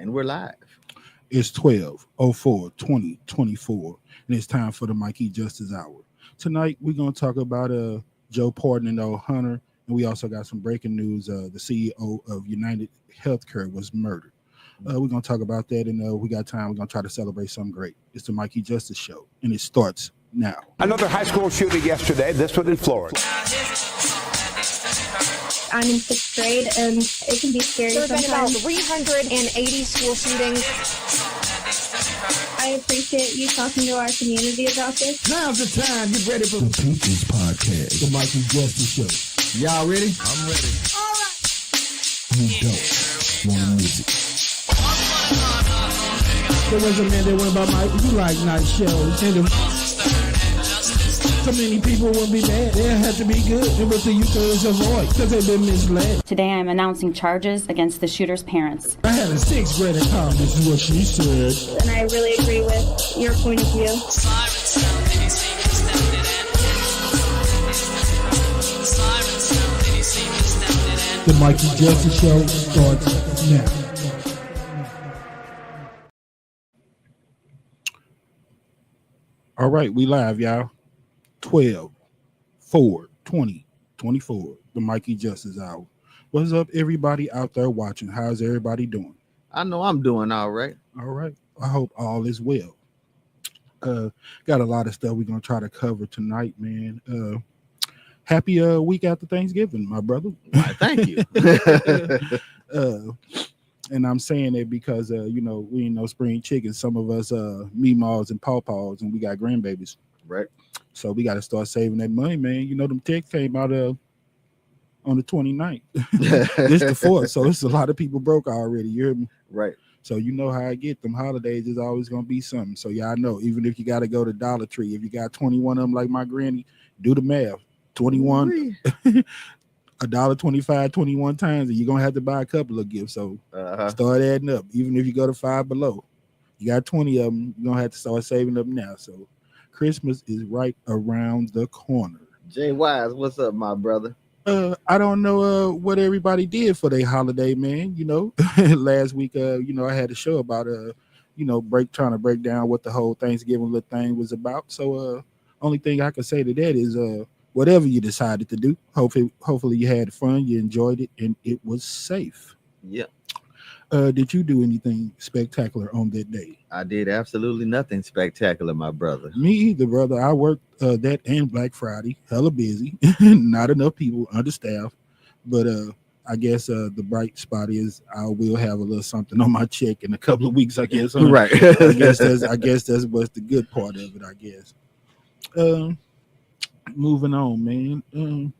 And we're live. It's 12/04/2024, and it's time for the Mikey Justice Hour. Tonight, we're going to talk about Joe Pardon and old Hunter, and we also got some breaking news. The CEO of United Healthcare was murdered. We're going to talk about that, and we got time. We're going to try to celebrate something great. It's the Mikey Justice Show, and it starts now. Another high school shooting yesterday, this one in Florida. I'm in 6th grade, and it can be scary There have been about sometimes. 380 school shootings. I appreciate you talking to our community about this. Now's the time. Get ready for The People's Podcast, the Mikey Justice Show. y'all ready? I'm ready. Who don't want music? There was a man that went by Mike. You like night shows. And so many people wouldn't be mad. They had to be good. It was the youth to avoid because they've been misled. Today I am announcing charges against the shooter's parents. I had a 6th grader call. This is what she said. And I really agree with your point of view. The Mikey Justice Show starts now. All right, we live, y'all. 12/4/2024, the Mikey Justice Hour. What's up, everybody out there watching? How's everybody doing? I know I'm doing all right. All right. I hope all is well. Got a lot of stuff we're gonna try to cover tonight, man. Happy week after Thanksgiving, my brother. Why, thank you. And I'm saying that because we ain't no spring chickens. Some of us meemaws and pawpaws, and we got grandbabies. Right. So we got to start saving that money, man. You know, them texts came out on the 29th. This the 4th, so it's a lot of people broke already. You hear me? Right. So you know how I get them holidays is always gonna be something. So y'all know, even if you got to go to Dollar Tree, if you got 21 of them like my granny, do the math. 21, $1.25, 21 times, and you're gonna have to buy a couple of gifts. So start adding up. Even if you go to Five Below, you got 20 of them. You're gonna have to start saving up now. So Christmas is right around the corner. Jay Wise, what's up, my brother? I don't know what everybody did for their holiday, man. You know, last week, I had a show about trying to break down what the whole Thanksgiving little thing was about. So only thing I can say to that is whatever you decided to do, hopefully you had fun, you enjoyed it, and it was safe. Yeah. Did you do anything spectacular on that day? I did absolutely nothing spectacular, my brother. Me either, brother. I worked that and Black Friday, hella busy, not enough people, understaffed. But I guess the bright spot is I will have a little something on my check in a couple of weeks, I guess. Right. I guess that's what's the good part of it, I guess. Moving on, man. Let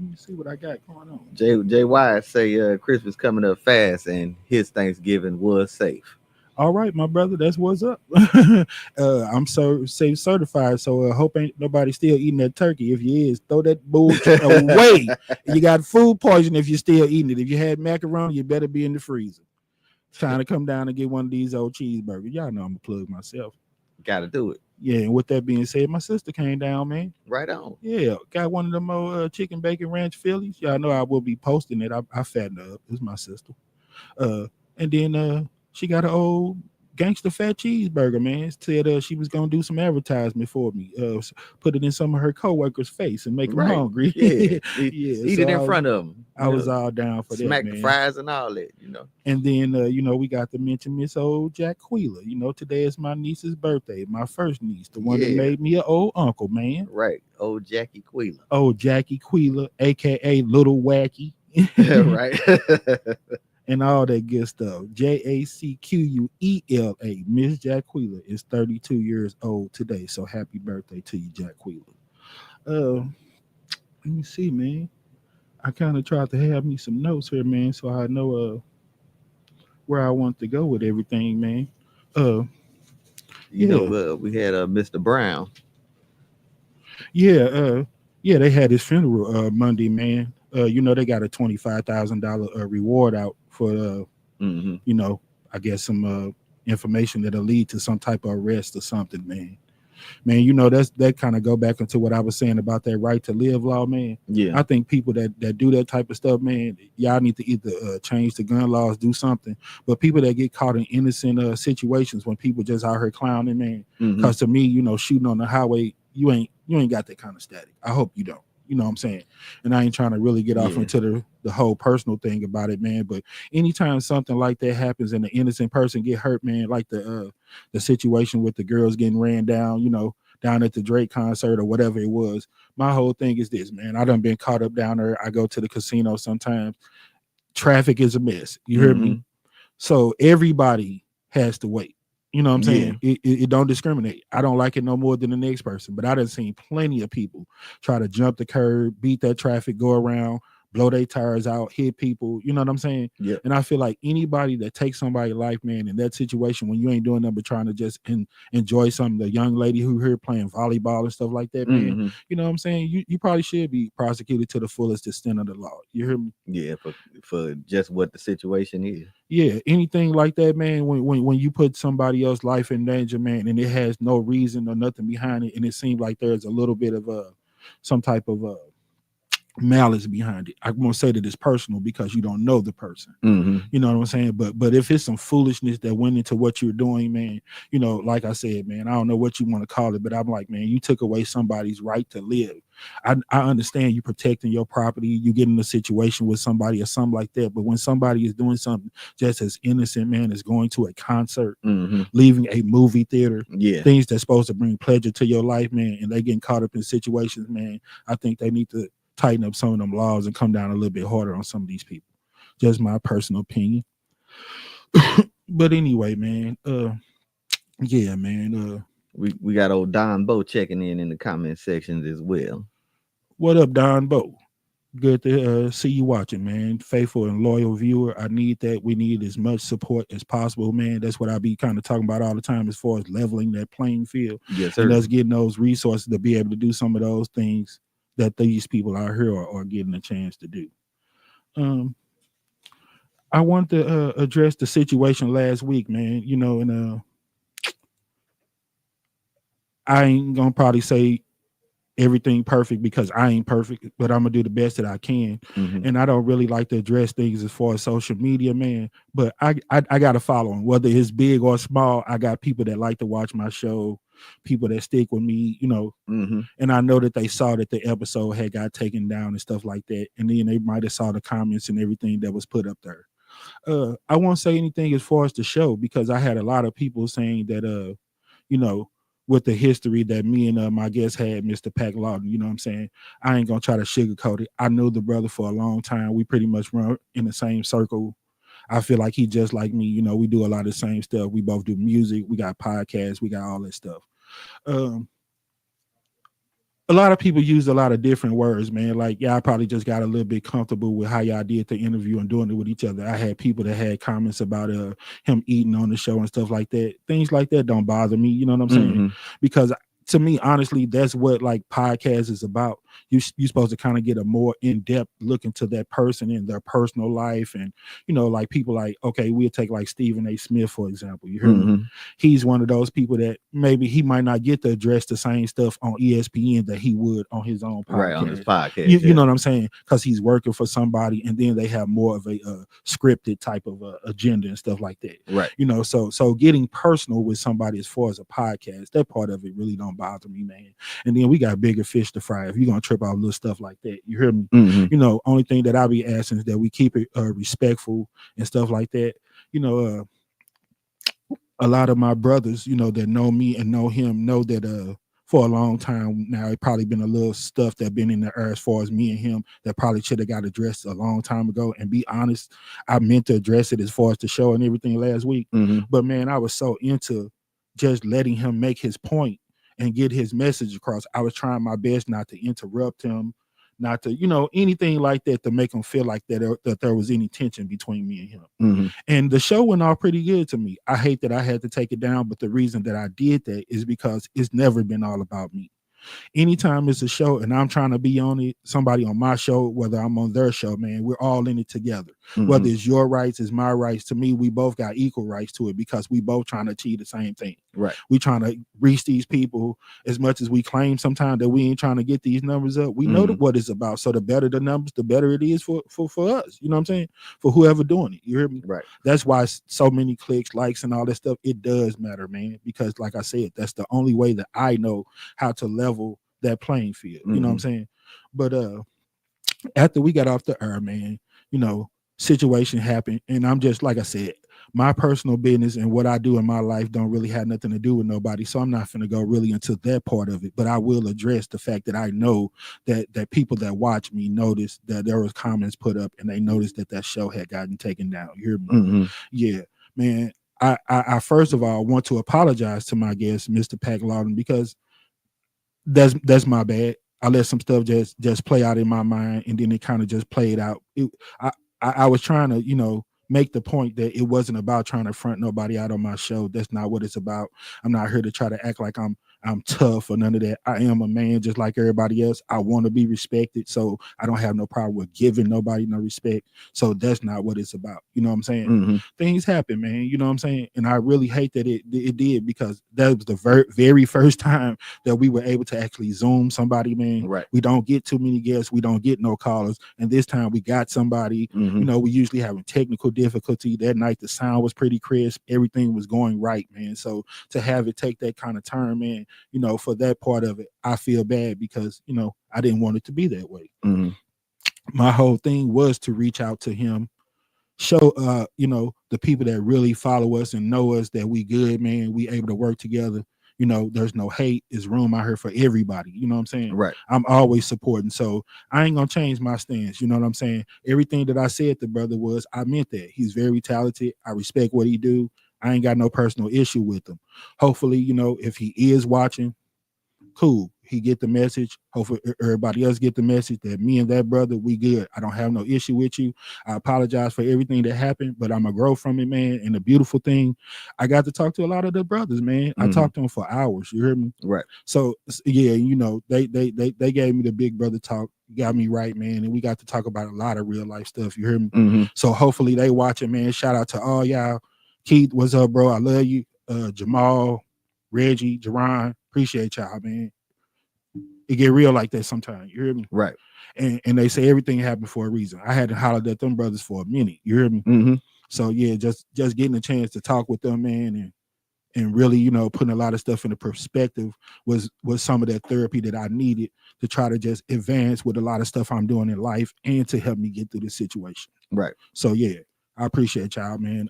me see what I got going on. Jay Wise say Christmas coming up fast and his Thanksgiving was safe. All right, my brother, that's what's up. I'm safe certified, so hope ain't nobody still eating that turkey. If you is, throw that bullshit away. You got food poison if you're still eating it. If you had macaroni, you better be in the freezer. Trying to come down and get one of these old cheeseburgers. Y'all know I'm gonna plug myself. Gotta do it. Yeah, and with that being said, my sister came down, man. Right on. Yeah, got one of them old chicken bacon ranch Phillies. Y'all know I will be posting it. I fattened her up. It's my sister. And then she got an old gangster fat cheeseburger, man. Said she was gonna do some advertisement for me. Put it in some of her coworkers' face and make them hungry. Yeah, yeah. Eat it in front of them. I was all down for that. Smack man. the fries and all that, And then we got to mention Miss old Jack Queeler. Today is my niece's birthday, my first niece, the one that made me an old uncle, man. Right, old Jackie Queeler. Old Jackie Queeler, aka Little Wacky. Right. And all that good stuff. JACQUELA. Miss Jack Queeler is 32 years old today. So happy birthday to you, Jack Queeler. Let me see, man. I kind of tried to have me some notes here, man, so I know where I want to go with everything, man. We had Mr. Brown. Yeah, they had his funeral Monday, man. They got a $25,000 reward out for I guess some information that'll lead to some type of arrest or something, man. man, you know, that kind of go back into what I was saying about that right to live law, man. Yeah. I think people that do that type of stuff, man, y'all need to either change the gun laws, do something. But people that get caught in innocent situations when people just out here clowning, man, because to me, you know, shooting on the highway, you ain't got that kind of static. I hope you don't. You know what I'm saying? And I ain't trying to really get off into the whole personal thing about it, man. But anytime something like that happens and an innocent person get hurt, man, like the situation with the girls getting ran down, you know, down at the Drake concert or whatever it was. My whole thing is this, man. I done been caught up down there. I go to the casino sometimes. Traffic is a mess. You hear me? So everybody has to wait. You know what I'm saying? It don't discriminate. I don't like it no more than the next person, but I done seen plenty of people try to jump the curb, beat that traffic, go around, blow their tires out, hit people. You know what I'm saying? Yeah. And I feel like anybody that takes somebody's life, man, in that situation when you ain't doing nothing but trying to just enjoy something, the young lady who here playing volleyball and stuff like that, man, you know what I'm saying? You probably should be prosecuted to the fullest extent of the law. You hear me? Yeah, for just what the situation is. Yeah, anything like that, man, when you put somebody else's life in danger, man, and it has no reason or nothing behind it, and it seems like there's a little bit of some type of malice behind it. I'm gonna say that it's personal because you don't know the person. You know what I'm saying? But if it's some foolishness that went into what you're doing, man, you know, like I said, man, I don't know what you want to call it, but I'm like, man, you took away somebody's right to live. I understand you protecting your property, you get in a situation with somebody or something like that, but when somebody is doing something just as innocent, man, is going to a concert, leaving a movie theater, things that's supposed to bring pleasure to your life, man, and they getting caught up in situations, man, I think they need to tighten up some of them laws and come down a little bit harder on some of these people. Just my personal opinion. But anyway, man, yeah, man, we got old Don Bo checking in the comment sections as well. What up, Don Bo? Good to see you watching, man. Faithful and loyal viewer. I need that. We need as much support as possible, man. That's what I be kind of talking about all the time as far as leveling that playing field. Yes, sir. And us getting those resources to be able to do some of those things that these people out here are getting a chance to do. I want to address the situation last week, man. You know, and I ain't gonna probably say everything perfect because I ain't perfect, but I'm gonna do the best that I can. And I don't really like to address things as far as social media, man. But I got a following, whether it's big or small. I got people that like to watch my show, people that stick with me, you know. And I know that they saw that the episode had got taken down and stuff like that, and then they might have saw the comments and everything that was put up there. I won't say anything as far as the show because I had a lot of people saying that you know, with the history that me and my guest had, Mr. Pac Lawton, you know what I'm saying? I ain't gonna try to sugarcoat it. I knew the brother for a long time. We pretty much run in the same circle. I feel like he just like me, you know, we do a lot of the same stuff. We both do music, we got podcasts, we got all that stuff. A lot of people use a lot of different words, man. Like, yeah, I probably just got a little bit comfortable with how y'all did the interview and doing it with each other. I had people that had comments about him eating on the show and stuff like that. Things like that don't bother me, you know what I'm saying? Because to me, honestly, that's what like podcast is about. You're supposed to kind of get a more in-depth look into that person and their personal life. And, you know, like people like, okay, we'll take like Stephen A. Smith, for example. You heard me? He's one of those people that maybe he might not get to address the same stuff on ESPN that he would on his own podcast. Right, on his podcast. You know what I'm saying? Because he's working for somebody and then they have more of a scripted type of agenda and stuff like that. Right. You know, so getting personal with somebody as far as a podcast, that part of it really don't bother me, man. And then we got bigger fish to fry if you're going to trip out little stuff like that. You hear me? You know, only thing that I be asking is that we keep it respectful and stuff like that. You know, a lot of my brothers, you know, that know me and know him know that for a long time now, it probably been a little stuff that been in the air as far as me and him that probably should have got addressed a long time ago. And be honest, I meant to address it as far as the show and everything last week. But man, I was so into just letting him make his point and get his message across. I was trying my best not to interrupt him, not to, you know, anything like that to make him feel like that there was any tension between me and him. And the show went off pretty good to me. I hate that I had to take it down, but the reason that I did that is because it's never been all about me. anytime it's a show and I'm trying to be on it, somebody on my show, whether I'm on their show, man, we're all in it together. Whether it's your rights, it's my rights. To me, we both got equal rights to it because we both trying to achieve the same thing. Right. We trying to reach these people as much as we claim sometimes that we ain't trying to get these numbers up. We know what it's about. So the better the numbers, the better it is for us. You know what I'm saying? For whoever doing it. You hear me? Right. That's why so many clicks, likes, and all that stuff, it does matter, man. Because like I said, that's the only way that I know how to level that playing field. You know what I'm saying? But after we got off the air, man, you know, situation happened, and I'm just, like I said, my personal business and what I do in my life don't really have nothing to do with nobody, so I'm not going to go really into that part of it. But I will address the fact that I know that people that watch me noticed that there was comments put up, and they noticed that show had gotten taken down. You hear me? Yeah, man. I first of all want to apologize to my guest, Mr. Pac Lawton, because that's my bad. I let some stuff just play out in my mind, and then it kind of just played out. I was trying to, you know, make the point that it wasn't about trying to front nobody out on my show. That's not what it's about. I'm not here to try to act like I'm tough or none of that. I am a man just like everybody else. I want to be respected, so I don't have no problem with giving nobody no respect. So that's not what it's about. You know what I'm saying? Things happen, man. You know what I'm saying? And I really hate that it did, because that was the very first time that we were able to actually Zoom somebody, man. Right. We don't get too many guests. We don't get no callers. And this time we got somebody. You know, we usually having technical difficulty. That night the sound was pretty crisp. Everything was going right, man. So to have it take that kind of turn, man, you know, for that part of it, I feel bad because, you know, I didn't want it to be that way. My whole thing was to reach out to him, show, you know, the people that really follow us and know us that we good, man. We able to work together. You know, there's no hate. There's room out here for everybody. You know what I'm saying? Right. I'm always supporting. So I ain't going to change my stance. You know what I'm saying? Everything that I said to brother was, I meant that. He's very talented. I respect what he do. I ain't got no personal issue with him. Hopefully, you know, if he is watching, cool. He get the message. Hopefully everybody else get the message that me and that brother, we good. I don't have no issue with you. I apologize for everything that happened, but I'm gonna grow from it, man. And the beautiful thing, I got to talk to a lot of the brothers, man. I talked to them for hours. You hear me? Right. So yeah, you know, they gave me the big brother talk, got me right, man. And we got to talk about a lot of real life stuff. You hear me? So hopefully they watching, man. Shout out to all y'all. Keith, what's up, bro? I love you. Jamal, Reggie, Jerron, appreciate y'all, man. It get real like that sometimes. You hear me? Right. And they say everything happened for a reason. I had to holler at them brothers for a minute. You hear me? So yeah, just getting a chance to talk with them, man, and really, you know, putting a lot of stuff into perspective was some of that therapy that I needed to try to just advance with a lot of stuff I'm doing in life and to help me get through this situation. Right. So yeah, I appreciate y'all, man.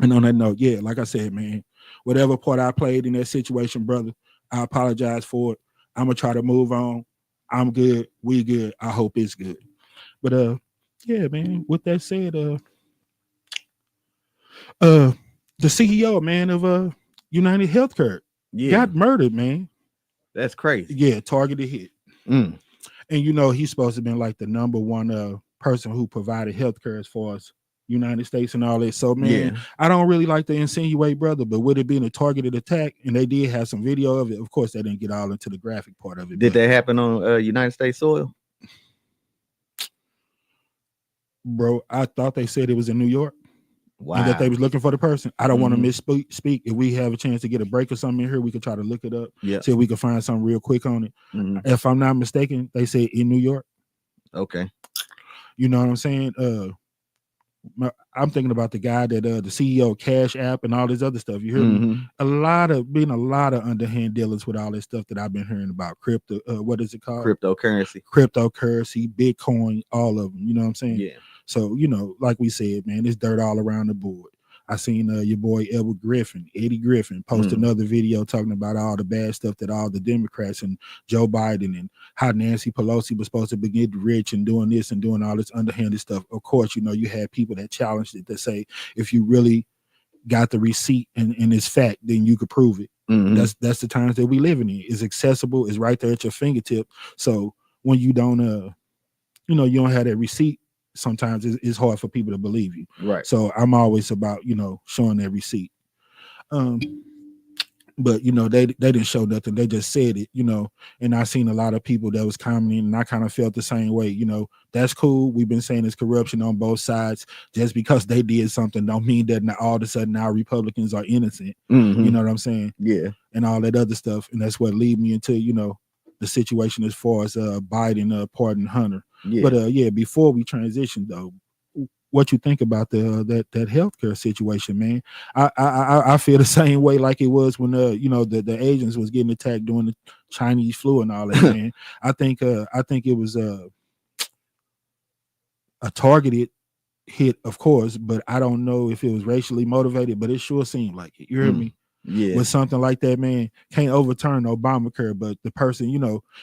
And on that note, yeah, like I said, man, whatever part I played in that situation, brother, I apologize for it. I'm gonna try to move on. I'm good. We good. I hope it's good. But yeah, man. With that said, the CEO, man, of United Healthcare got murdered, man. That's crazy. Yeah, targeted hit. And you know he's supposed to have been like the number one person who provided healthcare as far as United States and all that. So man, I don't really like to insinuate, brother, but would it be a targeted attack? And they did have some video of it. Of course, they didn't get all into the graphic part of it. Did that happen on United States soil? Bro, I thought they said it was in New York. Wow. And that they was looking for the person. I don't want to misspeak. If we have a chance to get a break or something in here, we could try to look it up. Yeah. See if we can find something real quick on it. If I'm not mistaken, they say in New York. Okay. You know what I'm saying? I'm thinking about the guy that the CEO of Cash App and all this other stuff. You hear me? A lot of underhand dealings with all this stuff that I've been hearing about. Crypto, what is it called? Cryptocurrency, Bitcoin, all of them. You know what I'm saying? Yeah. So, you know, like we said, man, it's dirt all around the board. I seen your boy Eddie Griffin, post another video talking about all the bad stuff that all the Democrats and Joe Biden and how Nancy Pelosi was supposed to be getting rich and doing this and doing all this underhanded stuff. Of course, you know, you had people that challenged it to say, if you really got the receipt and it's fact, then you could prove it. That's the times that we live in. It's accessible. It's right there at your fingertip. So when you don't, you know, you don't have that receipt, sometimes it's hard for people to believe you. Right. So I'm always about, you know, showing that receipt. But they didn't show nothing. They just said it, and I seen a lot of people that was commenting, and I kind of felt the same way. That's cool. We've been saying it's corruption on both sides. Just because they did something don't mean that now all of a sudden now Republicans are innocent. Mhm. You know what I'm saying? Yeah. And all that other stuff. And that's what lead me into, the situation as far as Biden pardon Hunter. Yeah. But before we transition though, what you think about that healthcare situation, man? I feel the same way like it was when the Asians was getting attacked during the Chinese flu and all that, man. I think it was a targeted hit, of course, but I don't know if it was racially motivated, but it sure seemed like it. You hear me? Yeah. With something like that, man, can't overturn Obamacare, but the person,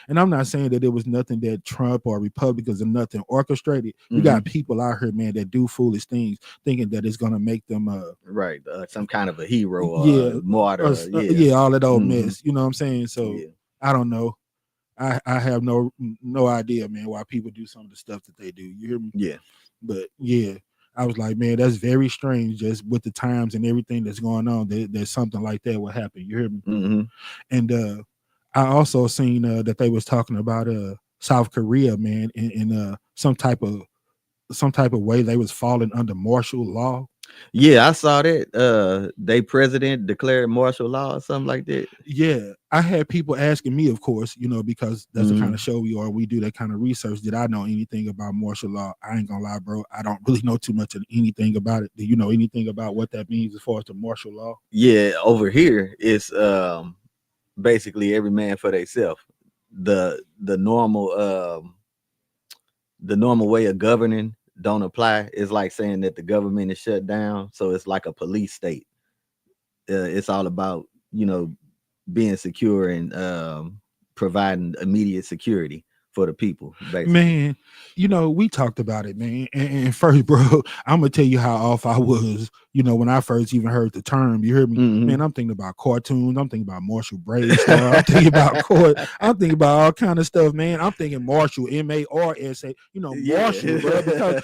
and I'm not saying that there was nothing that Trump or Republicans or nothing orchestrated. You got people out here, man, that do foolish things, thinking that it's gonna make them right, some kind of a hero or martyr, all that old mess. You know what I'm saying? So I don't know. I have no idea, man, why people do some of the stuff that they do. You hear me? Yeah. But yeah. I was like, man, that's very strange. Just with the times and everything that's going on, there's something like that will happen. You hear me? Mm-hmm. And I also seen that they was talking about South Korea, man, in some type of way they was falling under martial law. Yeah, I saw that. They president declared martial law or something like that. Yeah, I had people asking me, of course, because that's the kind of show we are. We do that kind of research. Did I know anything about martial law? I ain't gonna lie, bro. I don't really know too much of anything about it. Do you know anything about what that means as far as the martial law? Yeah, over here it's basically every man for themselves. The normal way of governing don't apply. It's like saying that the government is shut down, so it's like a police state. It's all about being secure and providing immediate security for the people, basically. Man, we talked about it, man. And first, bro, I'm gonna tell you how off I was, when I first even heard the term. You heard me? Man, I'm thinking about cartoons, I'm thinking about Marshall Bravestar, I'm thinking about court, I'm thinking about all kind of stuff, man. I'm thinking Marshall, M-A-R-S-A, Marshall, bro, because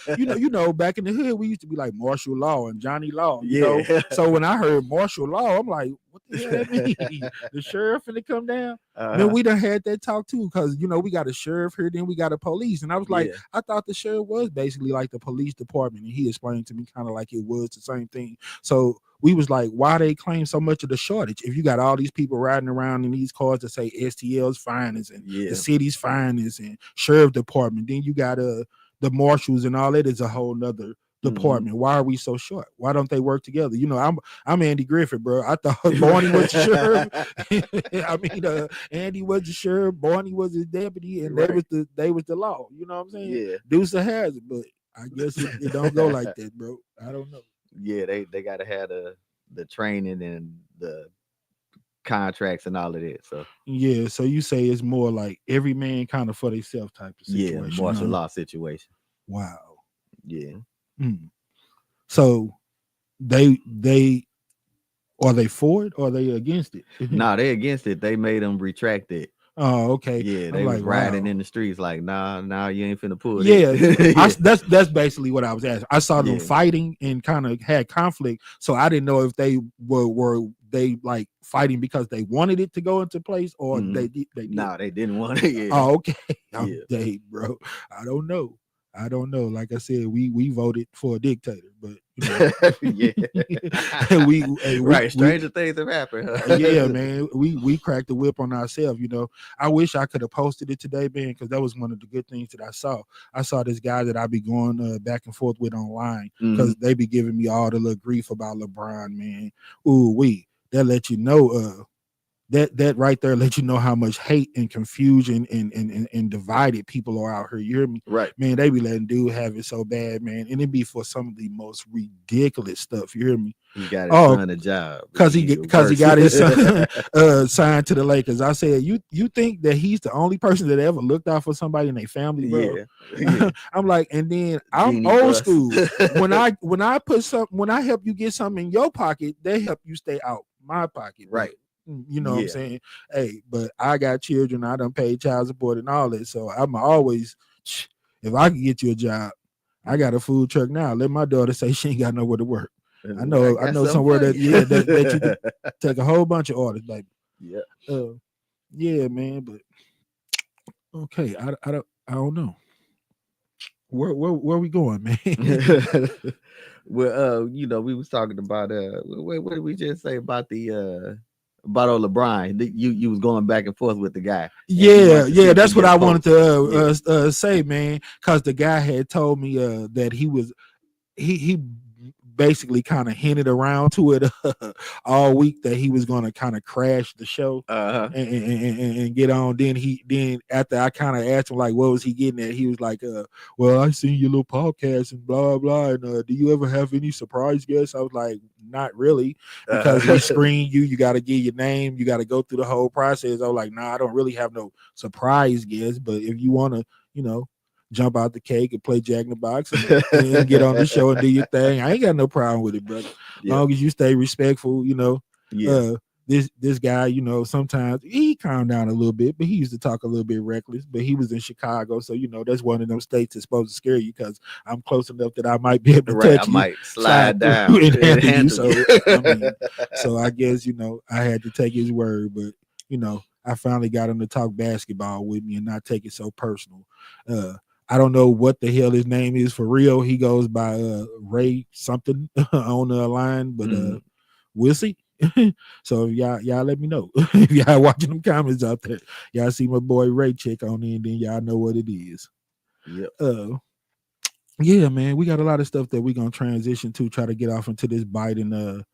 back in the hood, we used to be like Martial Law and Johnny Law, you know. So when I heard martial law, I'm like, what the hell that mean? The sheriff finna come down? Man, we done had that talk too, because we got a sheriff here, then we got a police, and I was like, I thought the sheriff was basically like the police department, and he explained to me kind of like it was the same thing. So we was like, why they claim so much of the shortage if you got all these people riding around in these cars that say STL's finest and the city's finest and sheriff department, then you got the marshals and all that is a whole nother department. Why are we so short? Why don't they work together? I'm Andy Griffith, bro. I thought Barney was the sheriff. I mean, Andy was the sheriff, Barney was his deputy, and they was the law. You know what I'm saying? Yeah. Deuce has it, but I guess it don't go like that, bro. I don't know. Yeah, they gotta have the training and the contracts and all of that. So so you say it's more like every man kind of for themselves type of situation. Yeah, martial law situation. Wow. Yeah. So they are they for it or are they against it? Nah, they against it. They made them retract it. Oh, okay. Yeah, they was riding in the streets like, nah, you ain't finna pull that. That's basically what I was asking. I saw them fighting and kind of had conflict, so I didn't know if they were they like fighting because they wanted it to go into place or they did. Nah, they didn't want it. Yeah. Oh, okay. I'm dead, bro. I don't know. Like I said, we voted for a dictator, but stranger things have happened. Yeah, man. We cracked the whip on ourselves. I wish I could have posted it today, man, because that was one of the good things that I saw. I saw this guy that I be going back and forth with online because they be giving me all the little grief about LeBron, man. That let you know that right there let you know how much hate and confusion and divided people are out here. You hear me? Right. Man, they be letting dude have it so bad, man. And it be for some of the most ridiculous stuff. You hear me? He got his son a job. Because he got his son signed to the Lakers. I said, you think that he's the only person that ever looked out for somebody in their family, bro? Yeah. I'm like, and then I'm old school. When I help you get something in your pocket, they help you stay out my pocket. Right. You know what I'm saying? Hey, but I got children. I done paid child support and all that. So I'm always, if I can get you a job, I got a food truck now. Let my daughter say she ain't got nowhere to work. I know got somewhere that something yeah for that you could take a whole bunch of orders, baby. Yeah. Yeah, man, but okay, I don't know. Where we going, man? Well, we was talking about what did we just say about the about old LeBron? You was going back and forth with the guy. Yeah, that's what I wanted to Yeah. say, man, because the guy had told me that he basically kind of hinted around to it all week that he was going to kind of crash the show Uh-huh. and get on. Then after I kind of asked him like what was he getting at, he was like, well, I seen your little podcast and blah blah, and do you ever have any surprise guests? I was like, not really, because we screen you got to give your name, you got to go through the whole process. I was like, nah, I don't really have no surprise guests, but if you want to, jump out the cake and play Jack in the Box and get on the show and do your thing, I ain't got no problem with it, brother. Yeah. Long as you stay respectful, Yeah. This guy, sometimes he calmed down a little bit, but he used to talk a little bit reckless. But he was in Chicago, so that's one of them states that's supposed to scare you because I'm close enough that I might be able to touch you, might slide down and handle you. handle you. So I guess I had to take his word, but I finally got him to talk basketball with me and not take it so personal. I don't know what the hell his name is for real. He goes by Ray something on the line, but we'll see. So y'all let me know if y'all watching them comments out there. Y'all see my boy Ray check on in, then y'all know what it is. Yep. Yeah, man, we got a lot of stuff that we're gonna transition to, try to get off into this Biden,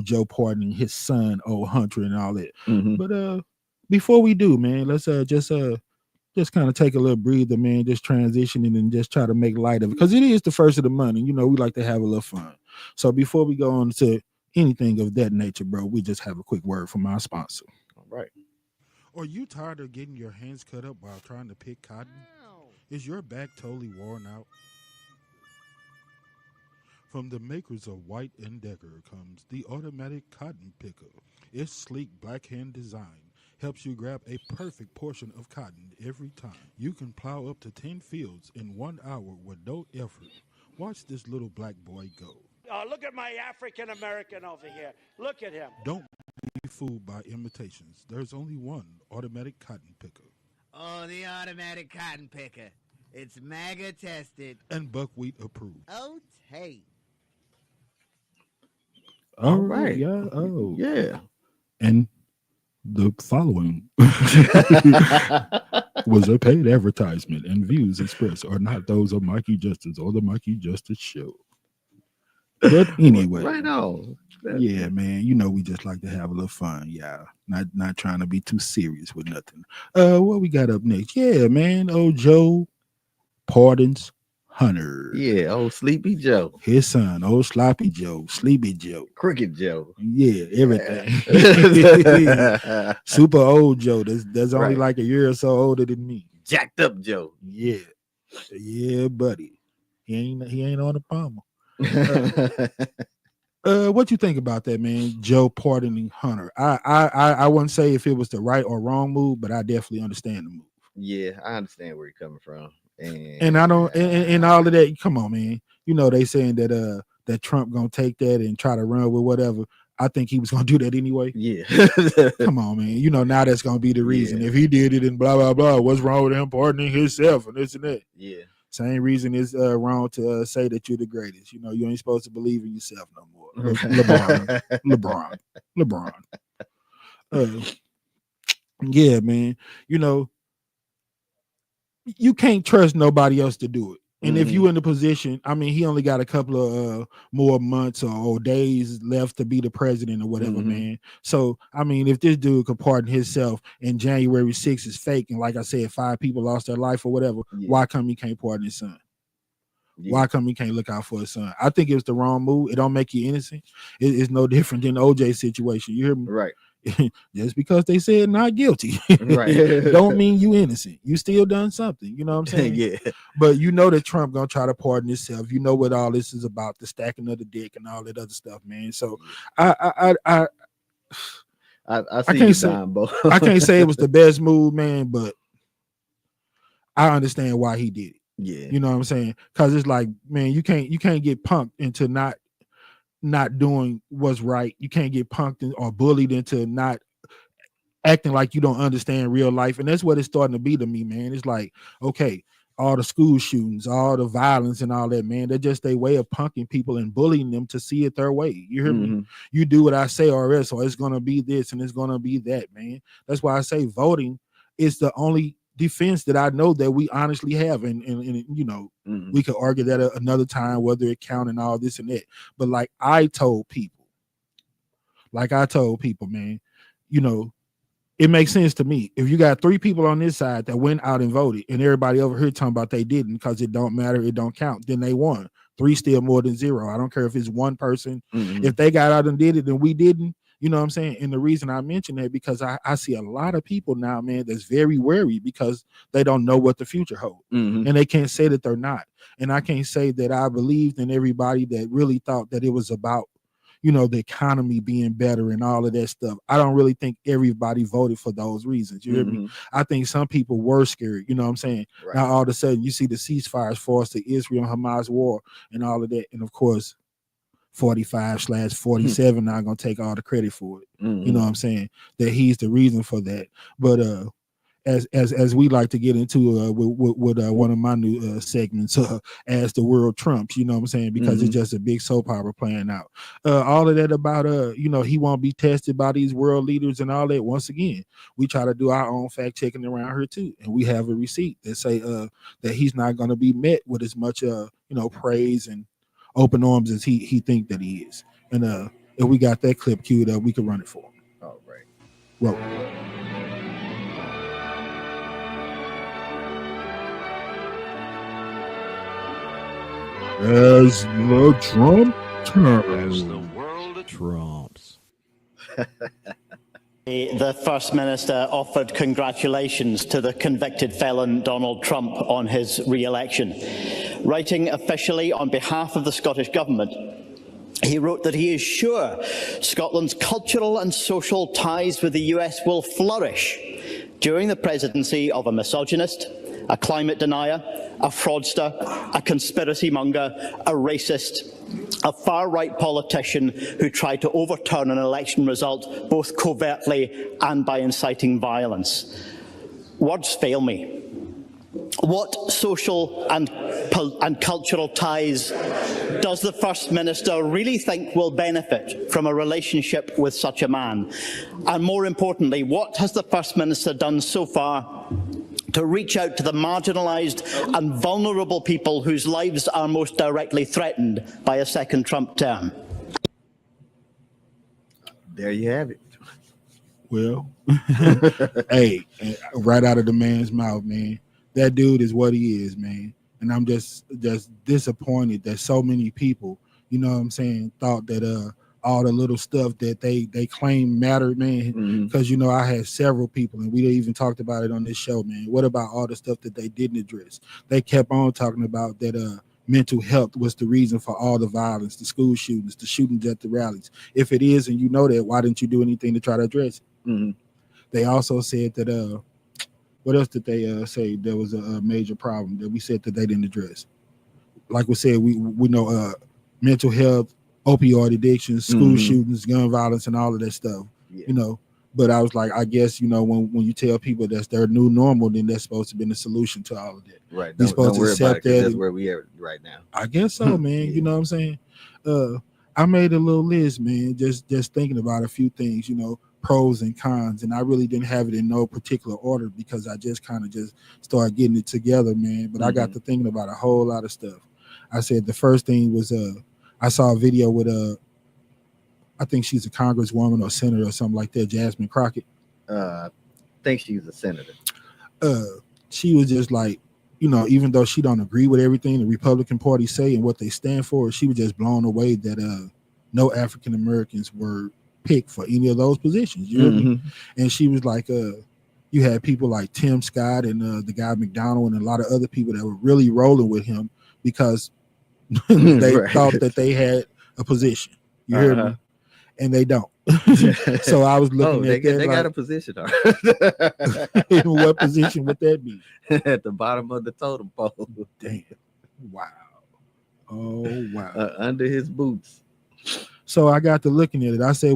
Joe pardoning his son, old Hunter, and all that. Mm-hmm. But before we do, man, let's just kind of take a little breather, man, just transitioning and just try to make light of it. Because it is the first of the month, and we like to have a little fun. So before we go on to anything of that nature, bro, we just have a quick word from our sponsor. All right. Are you tired of getting your hands cut up while trying to pick cotton? Is your back totally worn out? From the makers of White & Decker comes the automatic cotton picker. Its sleek black hand design helps you grab a perfect portion of cotton every time. You can plow up to 10 fields in 1 hour with no effort. Watch this little black boy go. Look at my African American over here. Look at him. Don't be fooled by imitations. There's only one automatic cotton picker. Oh, the automatic cotton picker. It's MAGA tested and buckwheat approved. Oh, hey. All right. Yeah. Oh, yeah. And the following was a paid advertisement, and views expressed are not those of Mikey Justice or the Mikey Justice Show. But anyway, right on. Yeah, man. We just like to have a little fun. Yeah, not trying to be too serious with nothing. What we got up next? Yeah, man. Old Joe pardons Hunter. Yeah, old Sleepy Joe. His son, old Sloppy Joe, Sleepy Joe, Crooked Joe. Yeah, everything. Super old Joe. That's only Right. like a year or so older than me. Jacked up Joe. Yeah, buddy. He ain't on the Palmer. What you think about that, man? Joe pardoning Hunter. I wouldn't say if it was the right or wrong move, but I definitely understand the move. Yeah, I understand where you're coming from. And I don't and all of that. Come on, man. They saying that that Trump gonna take that and try to run with whatever. I think he was gonna do that anyway. Yeah. Come on, man. Now that's gonna be the reason. If he did it and blah blah blah, what's wrong with him pardoning himself and this and that? Yeah. Same reason is wrong to say that you're the greatest. You ain't supposed to believe in yourself no more. LeBron. Yeah, man. You can't trust nobody else to do it. And if you in the position, he only got a couple of more months or days left to be the president or whatever, man. So, if this dude could pardon himself and January 6th is fake, and like I said, 5 people lost their life or whatever, why come he can't pardon his son? Yeah. Why come he can't look out for his son? I think it was the wrong move. It don't make you innocent. It's no different than the OJ situation. You hear me? Right. Just because they said not guilty, right, don't mean you innocent. You still done something. You know what I'm saying? Yeah. But that Trump gonna try to pardon himself. You know what all this is about, the stacking of the dick and all that other stuff, man. So I can't say I can't say it was the best move, man, but I understand why he did it. Yeah. You know what I'm saying? Because it's like, man, you can't get punked into not not doing what's right. You can't get punked or bullied into not acting like you don't understand real life. And that's what it's starting to be to me, man. It's like, okay, all the school shootings, all the violence and all that, man, they're just a way of punking people and bullying them to see it their way. You hear me? You do what I say or else, or it's going to be this and it's going to be that, man. That's why I say voting is the only defense that I know that we honestly have. And you know, we could argue that another time, whether it count and all this and that. But like I told people, man, you know, it makes sense to me. If you got 3 people on this side that went out and voted and everybody over here talking about they didn't because it don't matter, it don't count, then they won. 3 still more than 0. I don't care if it's one person. If they got out and did it and we didn't, you know what I'm saying? And the reason I mention that because I see a lot of people now, man, that's very wary because they don't know what the future holds. And they can't say that they're not. And I can't say that I believed in everybody that really thought that it was about, you know, the economy being better and all of that stuff. I don't really think everybody voted for those reasons. You hear me? I think some people were scared. You know what I'm saying? Right. Now all of a sudden you see the ceasefires forced to Israel and Hamas war and all of that. And of course, 45/47 not gonna take all the credit for it. You know what I'm saying? That he's the reason for that. But as we like to get into with one of my new segments, as the world trumps, you know what I'm saying? Because it's just a big soap opera playing out. All of that about you know, he won't be tested by these world leaders and all that. Once again, we try to do our own fact checking around here too, and we have a receipt that say that he's not going to be met with as much you know, praise and open arms as he think that he is. And if we got that clip queued up, we can run it for him. All right. Well. As the Trump turns. As the world trumps. The First Minister offered congratulations to the convicted felon Donald Trump on his re-election. Writing officially on behalf of the Scottish Government, he wrote that he is sure Scotland's cultural and social ties with the US will flourish during the presidency of a misogynist, a climate denier, a fraudster, a conspiracy monger, a racist, a far-right politician who tried to overturn an election result both covertly and by inciting violence. Words fail me. What social and cultural ties does the First Minister really think will benefit from a relationship with such a man? And more importantly, what has the First Minister done so far to reach out to the marginalised and vulnerable people whose lives are most directly threatened by a second Trump term? There you have it. Well, hey, right out of the man's mouth, man. That dude is what he is, man. And I'm just disappointed that so many people, you know what I'm saying, thought that all the little stuff that they claim mattered, man. Because, you know, I had several people, and we even talked about it on this show, man. What about all the stuff that they didn't address? They kept on talking about that mental health was the reason for all the violence, the school shootings, the shootings at the rallies. If it is, and you know that, why didn't you do anything to try to address it? They also said that what else did they say there was a major problem that we said that they didn't address? Like we said, we know mental health, opioid addiction, school shootings, gun violence, and all of that stuff. You know, but I was like, I guess, you know, when you tell people that's their new normal, then that's supposed to be the solution to all of that. Right. You're supposed to accept that. That's where we are right now. I guess so, man. You know what I'm saying? I made a little list, man, just thinking about a few things, you know, pros and cons, and I really didn't have it in no particular order because I just kind of just started getting it together, man. But I got to thinking about a whole lot of stuff. I said the first thing was I saw a video with I think she's a congresswoman or senator or something like that, Jasmine Crockett. I think she's a senator. She was just like, you know, even though she don't agree with everything the Republican Party say and what they stand for, she was just blown away that no African Americans were picked for any of those positions. You know what I mean? And she was like, you had people like Tim Scott and the guy McDonald and a lot of other people that were really rolling with him because they thought that they had a position. You heard me? And they don't. So I was looking at that. They like, got a position. In what position would that be? At the bottom of the totem pole. Damn. Wow. Oh, wow. Under his boots. So I got to looking at it. I said,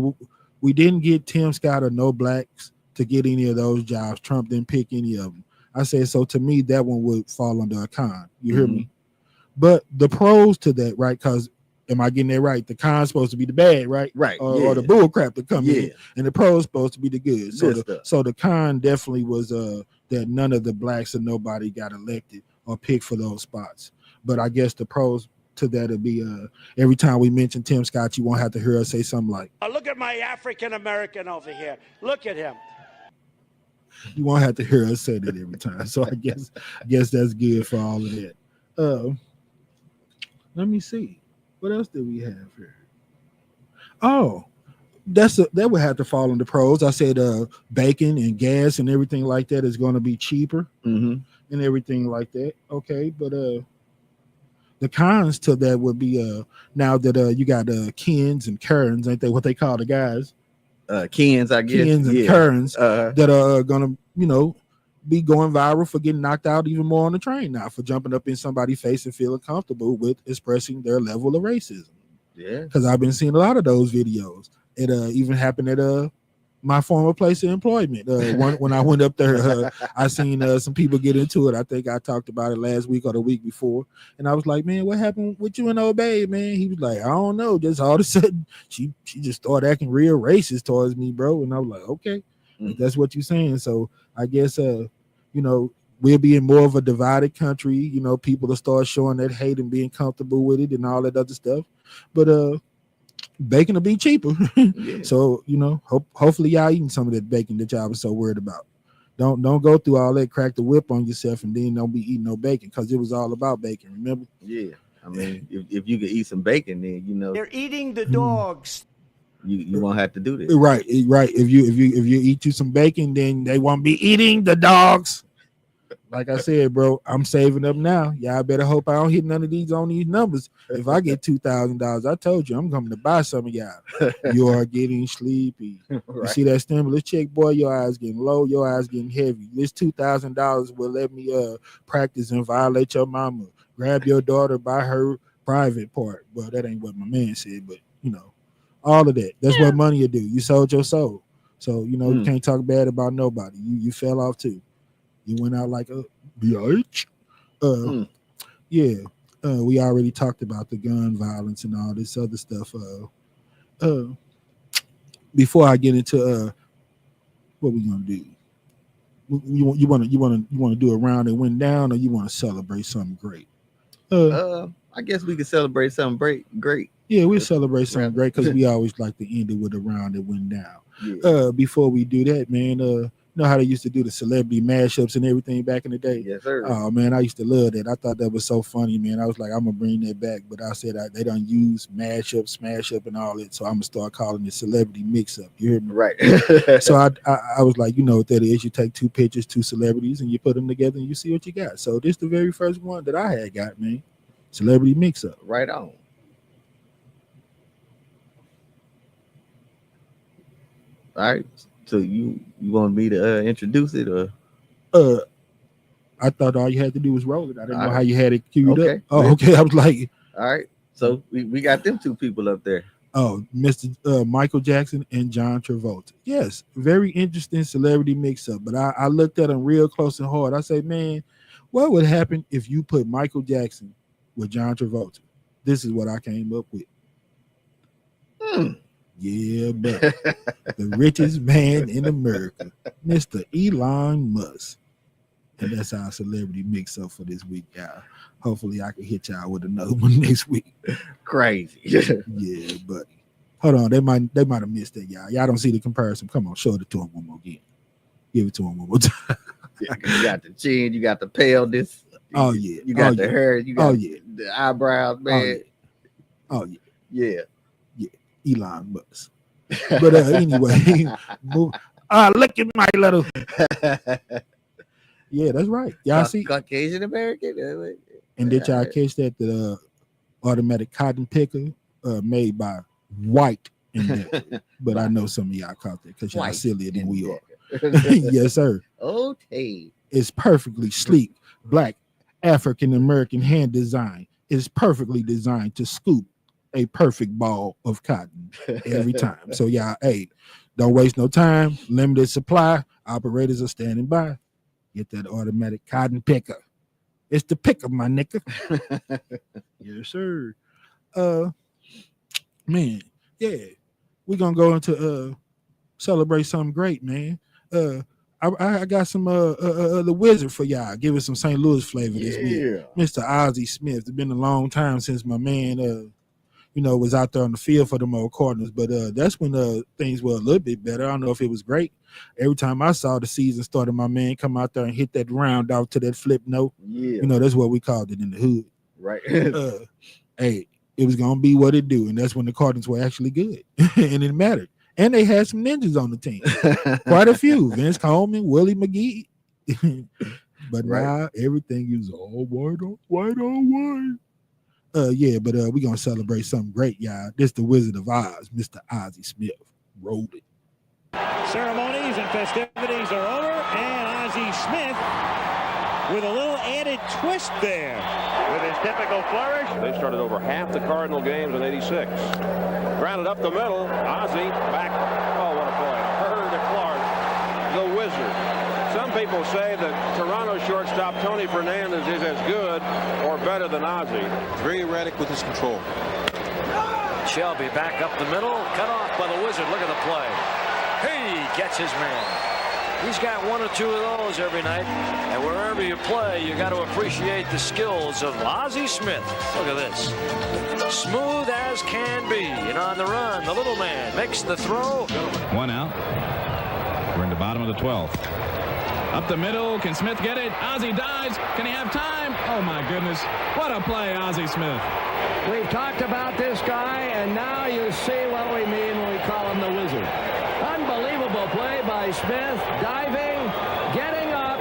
we didn't get Tim Scott or no blacks to get any of those jobs. Trump didn't pick any of them. I said, so to me, that one would fall under a con. You hear me? But the pros to that, right? Because am I getting that right? The con's supposed to be the bad, right? Right. Or the bull crap to come in, and the pro's supposed to be the good. So the con definitely was that none of the blacks or nobody got elected or picked for those spots. But I guess the pros to that would be every time we mention Tim Scott, you won't have to hear us say something like, Look at my African American over here. Look at him. you won't have to hear us say that every time. So I guess that's good for all of that. Let me see. What else did we have here? Oh, that would have to fall into pros. I said bacon and gas and everything like that is going to be cheaper and everything like that. Okay, but the cons to that would be now that you got Kens and Kerns, ain't they what they call the guys? Kens, I guess. Kens and Kerns that are gonna, be going viral for getting knocked out even more on the train now, for jumping up in somebody's face and feeling comfortable with expressing their level of racism. Yeah, because I've been seeing a lot of those videos. It even happened at my former place of employment. When I went up there, I seen some people get into it. I think I talked about it last week or the week before, and I was like, "Man, what happened with you and old babe, man?" He was like, "I don't know. Just all of a sudden, she just started acting real racist towards me, bro." And I was like, "Okay, if that's what you're saying." So I guess we'll be in more of a divided country. People will start showing that hate and being comfortable with it and all that other stuff. But bacon will be cheaper. So hopefully y'all eating some of that bacon that y'all was so worried about. Don't go through all that, crack the whip on yourself, and then don't be eating no bacon, because it was all about bacon, remember? Yeah, I mean, if you could eat some bacon, then They're eating the dogs. You won't have to do this. Right. If you eat you some bacon, then they won't be eating the dogs. Like I said, bro, I'm saving up now. Y'all better hope I don't hit none of these on these numbers. If I get $2,000, I told you I'm coming to buy some of y'all. You are getting sleepy. Right. You see that stimulus check, boy? Your eyes getting low, your eyes getting heavy. This $2,000 will let me practice and violate your mama. Grab your daughter by her private part. Well, that ain't what my man said, but all of that. That's what money will do. You sold your soul. So you can't talk bad about nobody. You fell off too. You went out like a bitch. We already talked about the gun violence and all this other stuff. Before I get into what we gonna do, you want to do a round that went down, or you want to celebrate something great? I guess we could celebrate something great. Yeah, we celebrate something great, because we always like to end it with a round that went down. Yeah. Before we do that, man, know how they used to do the celebrity mashups and everything back in the day? Yes, sir. Oh man, I used to love that. I thought that was so funny, man. I was like, I'm gonna bring that back, but I said they don't use mashup, smash up, and all that, so I'm gonna start calling it celebrity mix up. You hear me? Right. So I was like, you know what that is? You take two pictures, two celebrities, and you put them together, and you see what you got. So this is the very first one that I had got, man. Celebrity mix up. Right on. All right. So you want me to introduce it, or? I thought all you had to do was roll it. I didn't know how you had it queued up. Oh, man. okay. I was like, all right. So we got them two people up there. Oh, Mr. Michael Jackson and John Travolta. Yes, very interesting celebrity mix-up. But I looked at them real close and hard. I say, man, what would happen if you put Michael Jackson with John Travolta? This is what I came up with. Yeah, but the richest man in America, Mr. Elon Musk. And that's our celebrity mix-up for this week, y'all. Hopefully I can hit y'all with another one next week. Crazy. Yeah, buddy. Hold on, they might have missed it, y'all. Y'all don't see the comparison. Come on, show it to them one more again. Give it to them one more time. You got the chin, you got the paleness. Oh yeah. You got the hair, you got the eyebrows, man. Oh yeah. Yeah. Elon Musk. But anyway, look at my little. Yeah, that's right. Y'all see Caucasian American. And did y'all catch that the automatic cotton picker made by white Endeavor? But I know some of y'all caught that because y'all sillier than we are. Yes, sir. Okay. It's perfectly sleek, black, African American hand design. It's perfectly designed to scoop, a perfect ball of cotton every time. So y'all, hey, don't waste no time. Limited supply. Operators are standing by. Get that automatic cotton picker. It's the picker, my nigga. Yes, sir. Man, yeah, we're gonna go into celebrate something great, man. I got some the Wizard for y'all. Give us some St. Louis flavor this week. Mr. Ozzie Smith. It's been a long time since my man was out there on the field for them old Cardinals, but that's when things were a little bit better. I don't know if it was great. Every time I saw the season started, my man come out there and hit that round out to that flip note. Yeah. That's what we called it in the hood. Right. Hey, it was gonna be what it do, and that's when the Cardinals were actually good. And it mattered. And they had some ninjas on the team. Quite a few. Vince Coleman, Willie McGee. But now everything is all white on white. Yeah, but we're gonna celebrate something great, y'all. This the Wizard of Oz, Mr. Ozzie Smith. Roll it. Ceremonies and festivities are over, and Ozzie Smith with a little added twist there. With his typical flourish. They started over half the Cardinal games in '86. Grounded up the middle. Ozzie back. Oh, what a play. Hurd to Clark. The Wizard. Some people say that Toronto shortstop Tony Fernandez is as good or better than Ozzie. Very erratic with his control. Shelby back up the middle. Cut off by the Wizard. Look at the play. He gets his man. He's got one or two of those every night. And wherever you play, you got to appreciate the skills of Ozzie Smith. Look at this. Smooth as can be. And on the run, the little man makes the throw. One out. We're in the bottom of the 12th. Up the middle. Can Smith get it? Ozzie dives. Can he have time? Oh, my goodness. What a play, Ozzie Smith. We've talked about this guy, and now you see what we mean when we call him the Wizard. Unbelievable play by Smith, diving, getting up,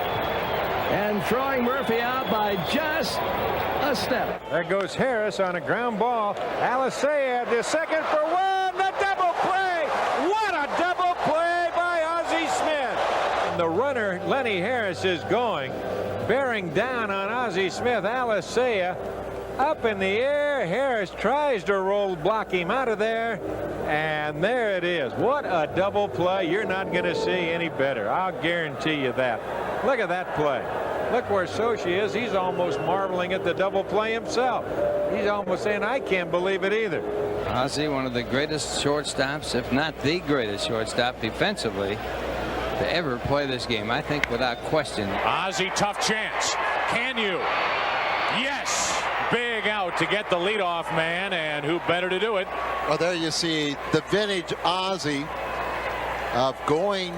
and throwing Murphy out by just a step. There goes Harris on a ground ball. Alisea to second for one. The double play. What a double play by Ozzie Smith. The runner, Lenny Harris, is going, bearing down on Ozzie Smith. Alisea up in the air. Harris tries to roll, block him out of there. And there it is. What a double play. You're not going to see any better. I'll guarantee you that. Look at that play. Look where Sochi is. He's almost marveling at the double play himself. He's almost saying, I can't believe it either. Ozzie, one of the greatest shortstops, if not the greatest shortstop defensively to ever play this game. I think without question. Ozzie, tough chance. Can you? Yes. Big out to get the leadoff man, and who better to do it? Well, there you see the vintage Ozzie of going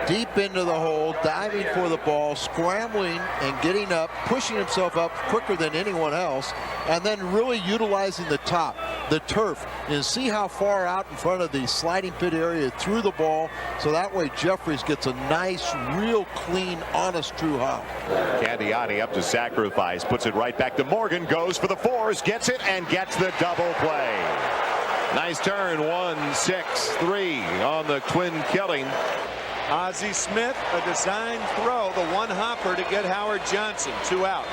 deep into the hole, diving for the ball, scrambling and getting up, pushing himself up quicker than anyone else, and then really utilizing the top, the turf, and see how far out in front of the sliding pit area threw the ball, so that way Jeffries gets a nice, real clean, honest, true hop. Candiani up to sacrifice, puts it right back to Morgan, goes for the fours, gets it, and gets the double play. Nice turn, 1-6-3 on the twin killing. Ozzie Smith, a design throw, the one hopper to get Howard Johnson, 2 outs.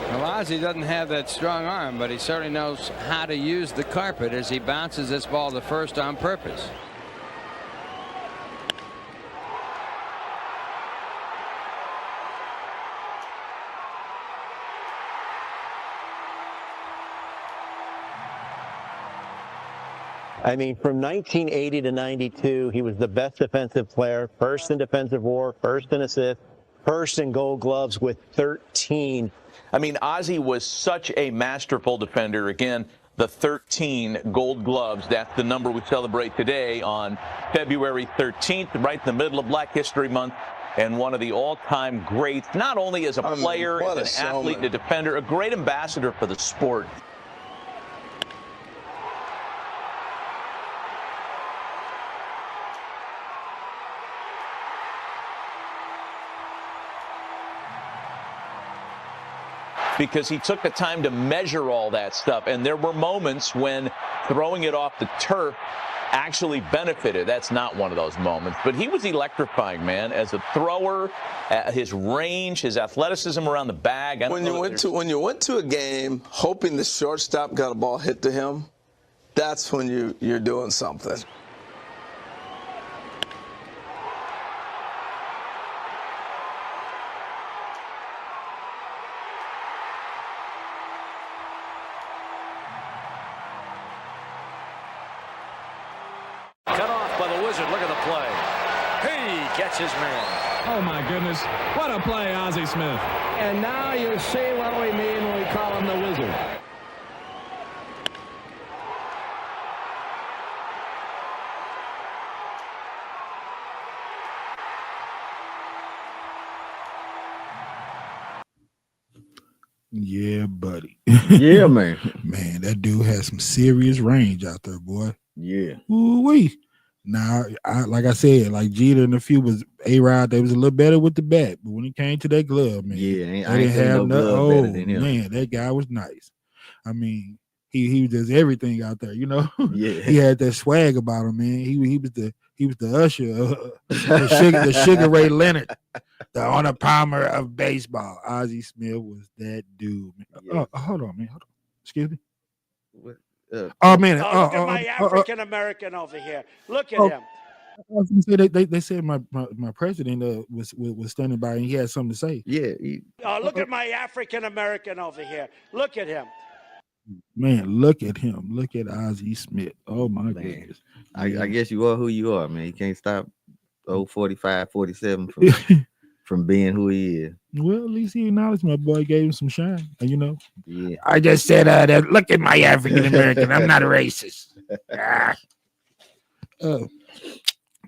Well, Ozzie doesn't have that strong arm, but he certainly knows how to use the carpet as he bounces this ball to first on purpose. I mean, from 1980 to 92, he was the best defensive player, first in defensive WAR, first in assists, first in Gold Gloves with 13. I mean, Ozzie was such a masterful defender. Again, the 13 Gold Gloves, that's the number we celebrate today on February 13th, right in the middle of Black History Month, and one of the all-time greats, not only as a player, as an athlete, and a defender, a great ambassador for the sport. Because he took the time to measure all that stuff. And there were moments when throwing it off the turf actually benefited. That's not one of those moments, but he was electrifying, man, as a thrower. His range, his athleticism around the bag. When you went to a game hoping the shortstop got a ball hit to him, that's when you're doing something. Cut off by the Wizard. Look at the play. He gets his man. Oh, my goodness. What a play, Ozzie Smith. And now you see what we mean when we call him the Wizard. Yeah, buddy. Yeah, man. Man, that dude has some serious range out there, boy. Yeah. Ooh-wee. Now, like I said, like Jeter and a few was A-Rod, they was a little better with the bat, but when it came to that glove, man, Yeah, they didn't have no glove better than him. man, that guy was nice. I mean, he does everything out there, you know. Yeah. He had that swag about him, man. He was the usher, the Sugar Ray Leonard, the Arnold Palmer of baseball. Ozzie Smith was that dude. Man. Yeah. Hold on, man. Hold on. Excuse me. Oh man. Look at my African American over here. Look at him. I was gonna say they said my president was standing by and he had something to say. Yeah. Look at my African American over here. Look at him. Man, look at him. Look at Ozzie Smith. Oh my goodness. I guess you are who you are, man. You can't stop 45, 47 from being who he is. Well, at least he acknowledged my boy, gave him some shine. You know. Yeah. I just said that. Look at my African American. I'm not a racist.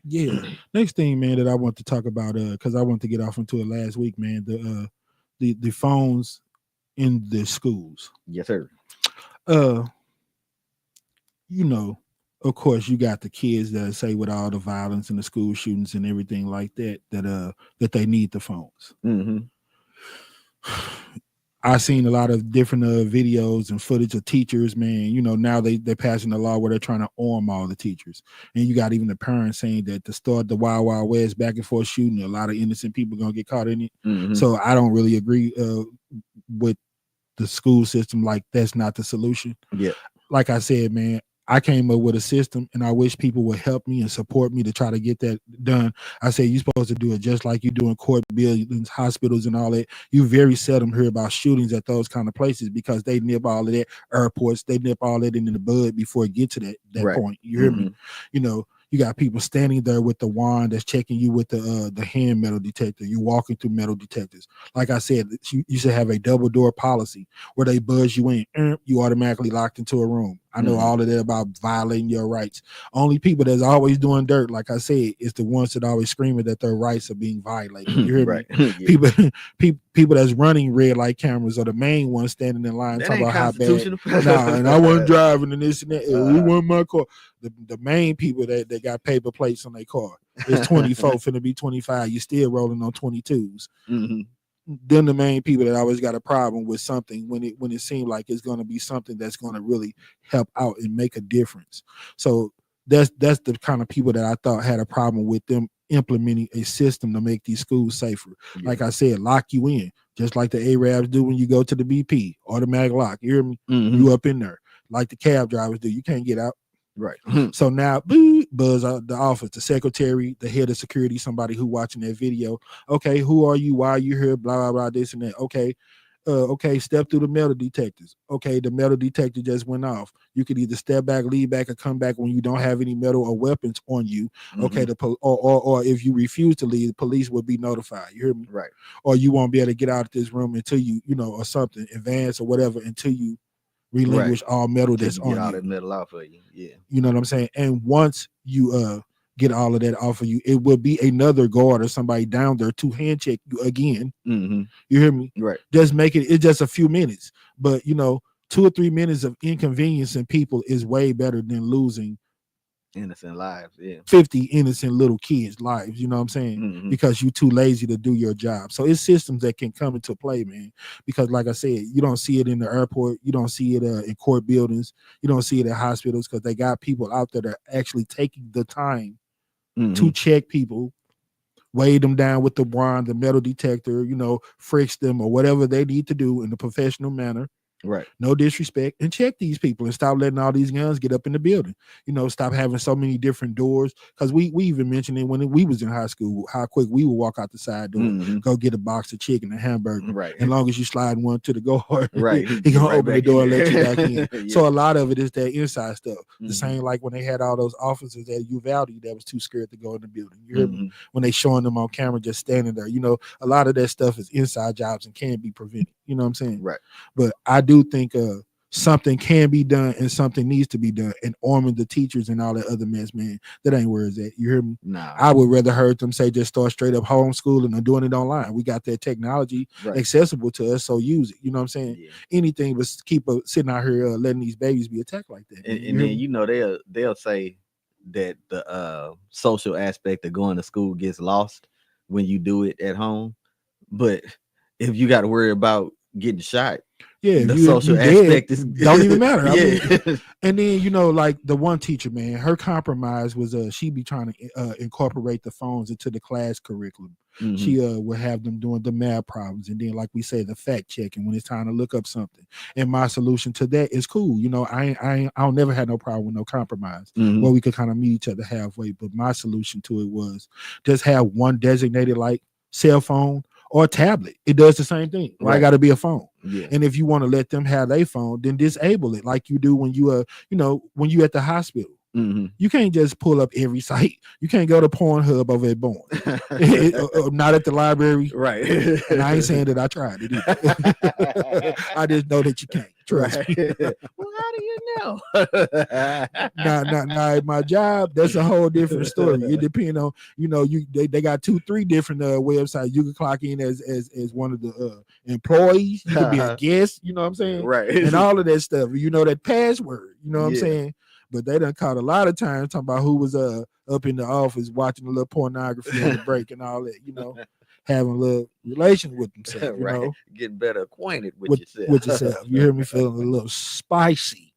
Yeah. Next thing, man, that I want to talk about, because I want to get off into it last week, man. The phones in the schools. Yes, sir. You know, of course, you got the kids that say with all the violence and the school shootings and everything like that they need the phones. Mm-hmm. I've seen a lot of different videos and footage of teachers, man. You know, now they're passing a law where they're trying to arm all the teachers. And you got even the parents saying that to start the Wild Wild West back and forth shooting, a lot of innocent people going to get caught in it. Mm-hmm. So I don't really agree with the school system. Like, that's not the solution. Yeah. Like I said, man, I came up with a system and I wish people would help me and support me to try to get that done. I say you're supposed to do it just like you do in court buildings, hospitals, and all that. You very seldom hear about shootings at those kind of places because they nip all of that, airports, they nip all that in the bud before it get to that right. point. You hear me? You know, you got people standing there with the wand that's checking you with the hand metal detector. You're walking through metal detectors. Like I said, you should have a double door policy where they buzz you in, you automatically locked into a room. I know all of that about violating your rights. Only people that's always doing dirt, like I said, is the ones that always screaming that their rights are being violated. You hear right. me? Yeah. People that's running red light cameras are the main ones standing in line talking about how bad. Nah, and I wasn't driving and this and that. We want my car. The main people that got paper plates on their car is 24, finna be 25. You still rolling on 22s. Mm-hmm. Then the main people that always got a problem with something when it seemed like it's going to be something that's going to really help out and make a difference. So that's the kind of people that I thought had a problem with them implementing a system to make these schools safer. Yeah. Like I said, lock you in, just like the Arabs do when you go to the BP, automatic lock. You hear me? Mm-hmm. You up in there, like the cab drivers do. You can't get out. Right. So now, buzz out the office, the secretary, the head of security, somebody who watching that video. Okay, who are you? Why are you here? Blah, blah, blah, this and that. Okay. Okay, step through the metal detectors. Okay, the metal detector just went off. You could either step back, leave back, or come back when you don't have any metal or weapons on you. Mm-hmm. Okay, or if you refuse to leave, the police will be notified. You hear me? Right. Or you won't be able to get out of this room until you or something, advance or whatever, until you relinquish all metal that's on you. Get all that metal off of you. Yeah. You know what I'm saying? And once you get all of that off of you, it will be another guard or somebody down there to hand check you again. Mm-hmm. You hear me? Right. Just make it's just a few minutes. But 2 or 3 minutes of inconveniencing people is way better than losing innocent lives, yeah. 50 innocent little kids' lives, you know what I'm saying? Because you too lazy to do your job. So it's systems that can come into play, man. Because like I said, you don't see it in the airport, you don't see it in court buildings, you don't see it at hospitals, because they got people out there that are actually taking the time to check people, weigh them down with the wand, the metal detector, you know, frisk them or whatever they need to do in a professional manner. Right. No disrespect, and check these people and stop letting all these guns get up in the building. You know, stop having so many different doors. Because we even mentioned it when we was in high school, how quick we would walk out the side door, go get a box of chicken and hamburger. Right. As long as you slide one to the guard, right, he gonna open the door and let you back in. Yeah. So a lot of it is that inside stuff. The same like when they had all those officers at Uvalde that was too scared to go in the building. You hear me? When they showing them on camera just standing there. You know, a lot of that stuff is inside jobs and can be prevented. You know what I'm saying? Right. But I do think something can be done and something needs to be done, and arming the teachers and all that other mess, man. That ain't where it's at. You hear me? Nah. I would rather heard them say just start straight up homeschooling or doing it online. We got that technology accessible to us, so use it. You know what I'm saying? Yeah. Anything but keep sitting out here letting these babies be attacked like that. And then you know they'll say that the social aspect of going to school gets lost when you do it at home, but if you got to worry about getting shot, yeah, the social aspect is don't even matter. Yeah. I mean, and then you know, like the one teacher, man, her compromise was she be trying to incorporate the phones into the class curriculum. She would have them doing the math problems, and then like we say, the fact checking when it's time to look up something. And my solution to that is cool. You know, I'll never have no problem with no compromise where we could kind of meet each other halfway. But my solution to it was just have one designated like cell phone or a tablet. It does the same thing. Why got to be a phone? Yeah. And if you want to let them have their phone, then disable it like you do when you when you at the hospital. You can't just pull up every site. You can't go to Pornhub over at Bourne. Not at the library. Right. And I ain't saying that I tried it either. I just know that you can't. Trust me. Well, how do you know? Now, my job, that's a whole different story. It depends on, you know, they got 2-3 different websites. You can clock in as one of the employees. You can be a guest, you know what I'm saying? Right. And all of that stuff. You know that password, you know what I'm saying? But they done caught a lot of times talking about who was up in the office watching a little pornography on the break and all that, you know, having a little relations with themselves, you know, getting better acquainted with yourself. With yourself. You hear me? Feeling a little spicy.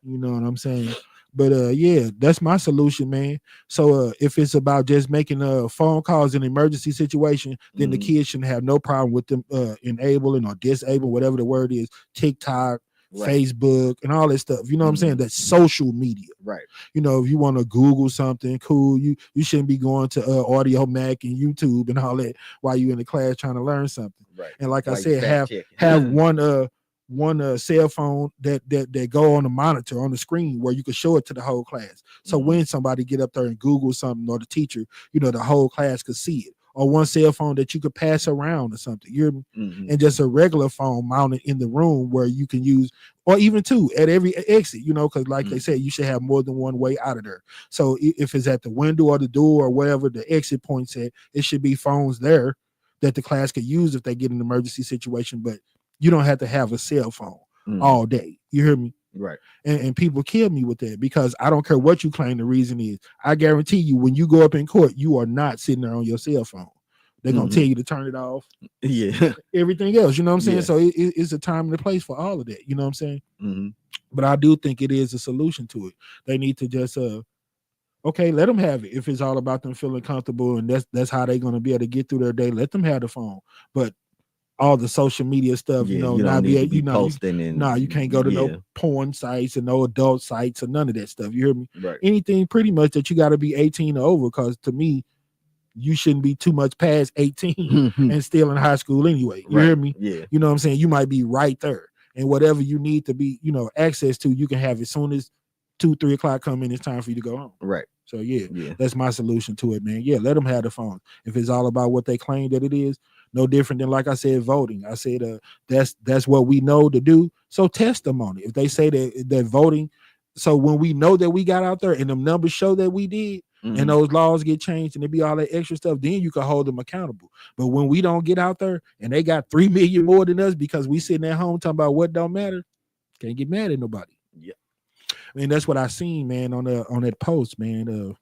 You know what I'm saying? But yeah, that's my solution, man. So if it's about just making phone calls in an emergency situation, then the kids shouldn't have no problem with them enabling or disabling, whatever the word is, TikTok, Facebook, and all that stuff. You know what I'm saying? That's social media. Right. You know, if you want to Google something cool, you shouldn't be going to Audio Mac and YouTube and all that while you're in the class trying to learn something. Right. And like I said, have one cell phone that go on the monitor on the screen where you can show it to the whole class. So when somebody get up there and Google something, or the teacher, you know, the whole class could see it. Or one cell phone that you could pass around or something. You hear me? And just a regular phone mounted in the room where you can use, or even two at every exit, you know, because like they said, you should have more than one way out of there. So if it's at the window or the door or wherever the exit point's at, it should be phones there that the class could use if they get an emergency situation. But you don't have to have a cell phone all day. You hear me? Right. And people kill me with that, because I don't care what you claim the reason is. I guarantee you, when you go up in court, you are not sitting there on your cell phone. They're going to tell you to turn it off. Yeah. Everything else, you know what I'm saying? Yeah. So it's a time and a place for all of that. You know what I'm saying? But I do think it is a solution to it. They need to just, okay, let them have it. If it's all about them feeling comfortable and that's how they're going to be able to get through their day, let them have the phone. But all the social media stuff, you know, not be posting and you can't go to no porn sites and no adult sites or none of that stuff. You hear me? Right. Anything pretty much that you got to be 18 or over, because to me, you shouldn't be too much past 18 and still in high school anyway. You hear me? Yeah. You know what I'm saying? You might be right there, and whatever you need to be, you know, access to, you can have as soon as 2-3 o'clock come in. It's time for you to go home. Right. So yeah, that's my solution to it, man. Yeah, let them have the phone. If it's all about what they claim that it is, no different than, like I said, voting. I said that's what we know to do. So test them on it. If they say that voting, so when we know that we got out there and the numbers show that we did, and those laws get changed and there be all that extra stuff, then you can hold them accountable. But when we don't get out there and they got 3 million more than us because we sitting at home talking about what don't matter, can't get mad at nobody. Yeah. And that's what I seen, man, on that post, man.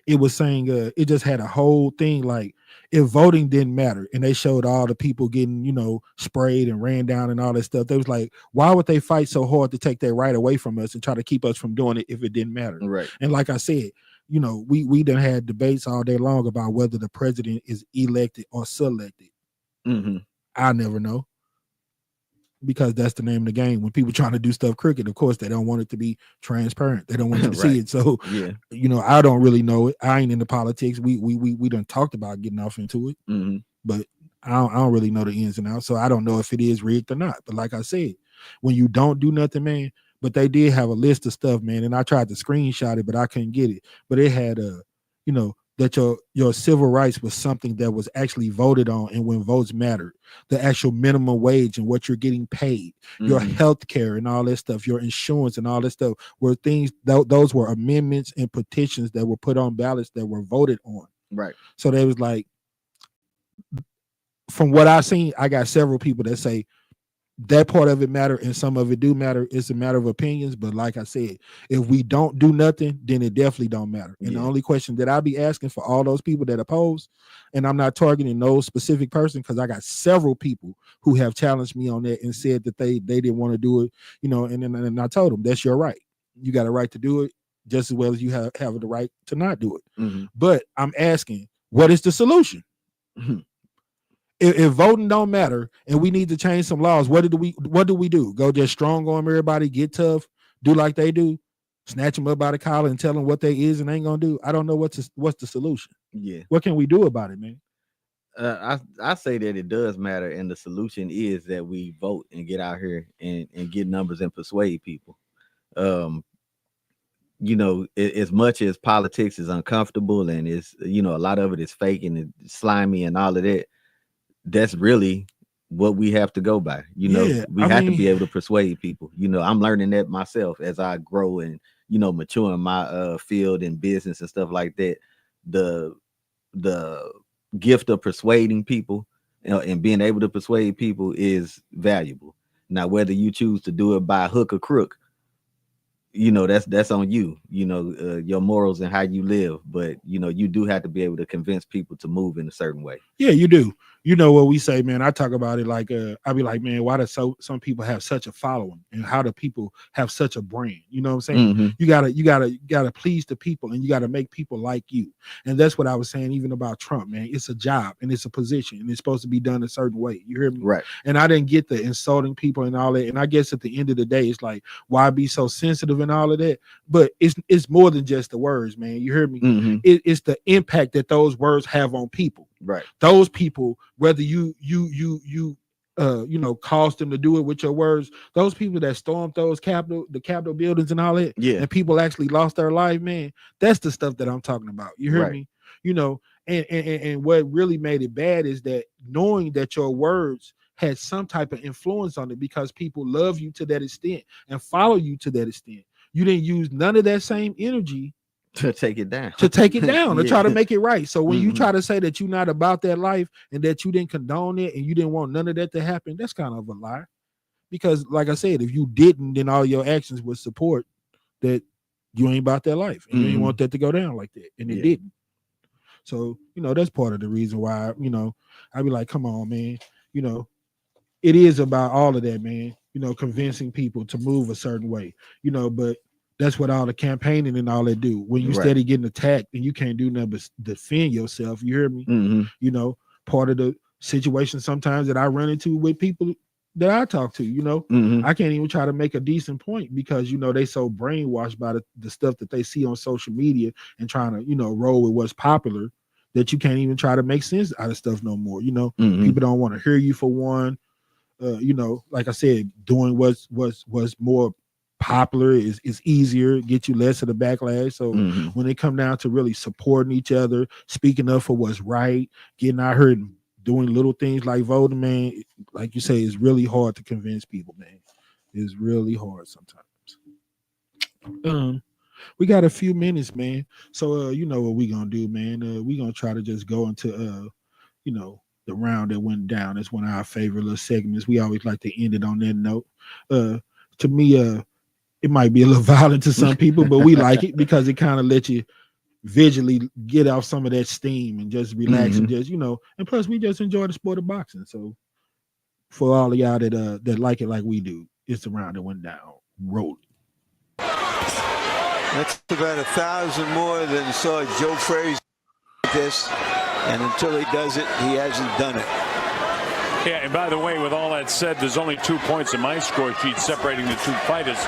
It was saying it just had a whole thing like if voting didn't matter, and they showed all the people getting, sprayed and ran down and all that stuff. They was like, why would they fight so hard to take that right away from us and try to keep us from doing it if it didn't matter? Right. And like I said, we done had debates all day long about whether the president is elected or selected. Mm-hmm. I never know, because that's the name of the game. When people trying to do stuff crooked, of course, they don't want it to be transparent. They don't want you to see it. So, I don't really know it. I ain't into politics. We done talked about getting off into it, but I don't really know the ins and outs. So I don't know if it is rigged or not. But like I said, when you don't do nothing, man, but they did have a list of stuff, man, and I tried to screenshot it, but I couldn't get it. But it had that your civil rights was something that was actually voted on, and when votes mattered, the actual minimum wage and what you're getting paid, your health care and all that stuff, your insurance and all that stuff were things, those were amendments and petitions that were put on ballots that were voted on. Right. So they was like, from what I've seen, I got several people that say that part of it matter and some of it do matter. It's a matter of opinions, but like I said, if we don't do nothing, then it definitely don't matter. And the only question that I'll be asking for all those people that oppose, and I'm not targeting no specific person, because I got several people who have challenged me on that and said that they didn't want to do it, and I told them that's your right. You got a right to do it just as well as you have the right to not do it. But I'm asking, what is the solution? If voting don't matter and we need to change some laws, what do we do? Go just strong arm everybody, get tough, do like they do, snatch them up by the collar and tell them what they is and ain't gonna do? I don't know what's the solution. Yeah. What can we do about it, man? I say that it does matter, and the solution is that we vote and get out here and get numbers and persuade people. As much as politics is uncomfortable and it's a lot of it is fake and it's slimy and all of that, that's really what we have to go by. We have to be able to persuade people. I'm learning that myself as I grow and mature in my field and business and stuff like that. The gift of persuading people and being able to persuade people is valuable. Now, whether you choose to do it by hook or crook, that's on you, your morals and how you live. But you do have to be able to convince people to move in a certain way. Yeah, you do. You know what we say, man. I talk about it like I be like, man, why do some people have such a following, and how do people have such a brand? You know what I'm saying? You gotta please the people, and you gotta make people like you. And that's what I was saying even about Trump, man. It's a job and it's a position, and it's supposed to be done a certain way. You hear me? Right. And I didn't get the insulting people and all that. And I guess at the end of the day, it's like, why be so sensitive and all of that? But it's more than just the words, man. You hear me? It's the impact that those words have on people. Right. Those people, whether you caused them to do it with your words, those people that stormed the Capitol buildings and all that, and people actually lost their life, man, that's the stuff that I'm talking about. You hear me? And what really made it bad is that knowing that your words had some type of influence on it, because people love you to that extent and follow you to that extent. You didn't use none of that same energy to take it down, to try to make it right. So when you try to say that you're not about that life and that you didn't condone it and you didn't want none of that to happen, that's kind of a lie. Because like I said, if you didn't, then all your actions would support that you ain't about that life, and you didn't want that to go down like that, and it didn't. So that's part of the reason why I be like, come on, man. It is about all of that, man. Convincing people to move a certain way. But that's what all the campaigning and all that do. When you steady getting attacked and you can't do nothing but defend yourself, you hear me? Part of the situation sometimes that I run into with people that I talk to, I can't even try to make a decent point because, they so brainwashed by the stuff that they see on social media and trying to, roll with what's popular, that you can't even try to make sense out of stuff no more. People don't want to hear you for one. Like I said, doing what's more popular is easier, get you less of the backlash. So when they come down to really supporting each other, speaking up for what's right, getting out here and doing little things like voting, man, like you say, it's really hard to convince people, man. It's really hard sometimes. We got a few minutes, man. So you know what we gonna do, man. We gonna try to just go into the round that went down. It's one of our favorite little segments. We always like to end it on that note. To me, it might be a little violent to some people, but we like it because it kind of lets you visually get off some of that steam and just relax and just, and plus we just enjoy the sport of boxing. So for all of y'all that like it like we do, it's the round that went down. Roll it. That's about 1,000 more than saw Joe Frazier this, and until he does it, he hasn't done it. Yeah, and by the way, with all that said, there's only 2 points in my score sheet separating the 2 fighters,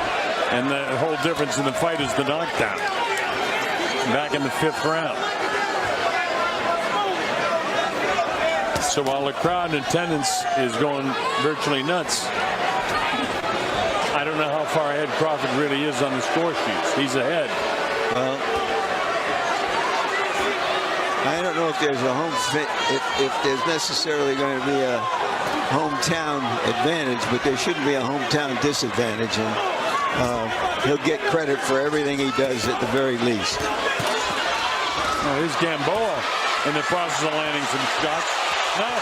and the whole difference in the fight is the knockdown. Back in the 5th round. So while the crowd in attendance is going virtually nuts, I don't know how far ahead Crawford really is on the score sheets. He's ahead. Well, I don't know if there's a home fit, if there's necessarily going to be a hometown advantage, but there shouldn't be a hometown disadvantage, and he'll get credit for everything he does at the very least. Oh, here's Gamboa in the process of landing some shots. Now,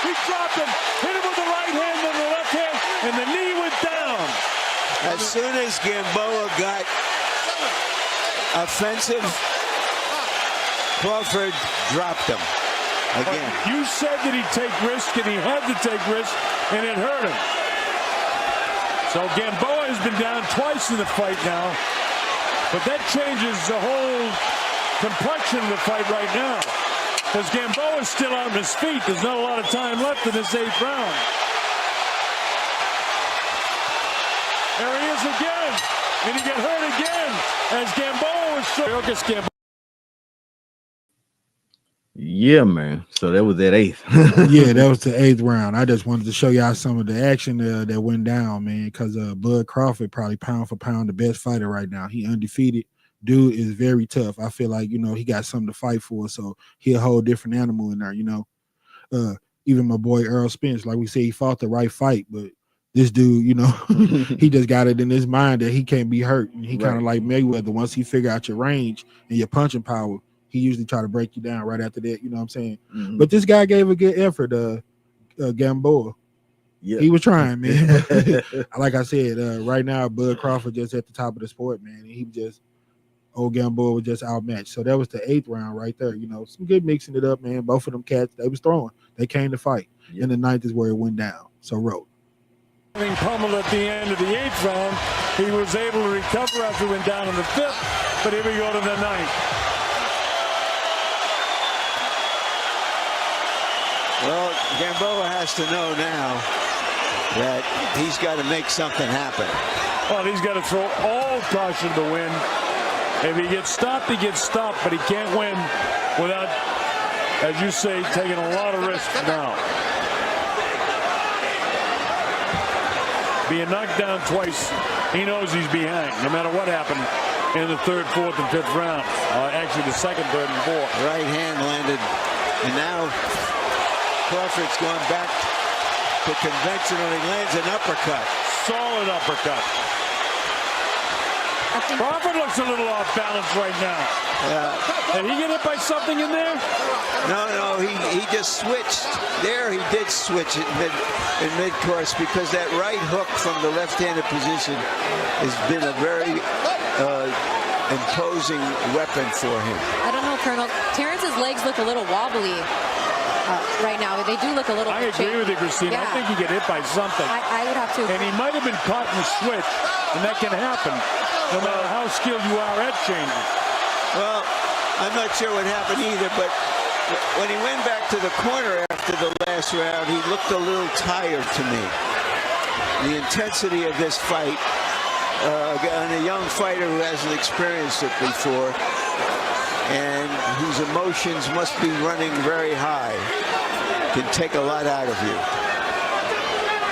he dropped him, hit him with the right hand and the left hand, and the knee went down. As soon as Gamboa got offensive, Crawford dropped him again. But you said that he'd take risk, and he had to take risk, and it hurt him. So Gamboa has been down twice in the fight now, but that changes the whole complexion of the fight right now, because Gamboa is still on his feet. There's not a lot of time left in this 8th round. There he is again, and he got hurt again as Gamboa was struck. Yeah, man. So that was that 8th. Yeah, that was the 8th round. I just wanted to show y'all some of the action that went down, man, because Bud Crawford probably pound for pound the best fighter right now. He undefeated. Dude is very tough. I feel like, he got something to fight for, so he a whole different animal in there, Even my boy Earl Spence, like we say, he fought the right fight, but this dude, he just got it in his mind that he can't be hurt. And he kind of like Mayweather. Once he figure out your range and your punching power, he usually try to break you down right after that, you know what I'm saying? But this guy gave a good effort, Gamboa. Yeah. He was trying, man. Like I said, right now, Bud Crawford just at the top of the sport, man. And he just, old Gamboa was just outmatched. So that was the 8th round right there. Some good mixing it up, man. Both of them cats, they was throwing. They came to fight. And the 9th is where it went down. So roll. Having pummeled at the end of the 8th round, he was able to recover after he went down in the 5th. But here we go to the 9th. Well, Gamboa has to know now that he's got to make something happen. Well, he's got to throw all caution to the wind. If he gets stopped, he gets stopped, but he can't win without, as you say, taking a lot of risks now. Being knocked down twice, he knows he's behind, no matter what happened in the 3rd, 4th, and 5th round. Actually, the 2nd, 3rd, and 4th. Right hand landed, and now Crawford's going back to conventional. He lands an uppercut. Solid uppercut. Crawford looks a little off balance right now. Did he get hit by something in there? No, he just switched. There he did switch it in mid-course because that right hook from the left-handed position has been a very imposing weapon for him. I don't know, Colonel. Terrence's legs look a little wobbly right now. They do look a little I agree with you, Christina. Yeah. I think he got hit by something. I would have to. And he might have been caught in the switch, and that can happen no matter how skilled you are at changing. Well, I'm not sure what happened either, but when he went back to the corner after the last round, he looked a little tired to me. The intensity of this fight on a young fighter who hasn't experienced it before and whose emotions must be running very high can take a lot out of you.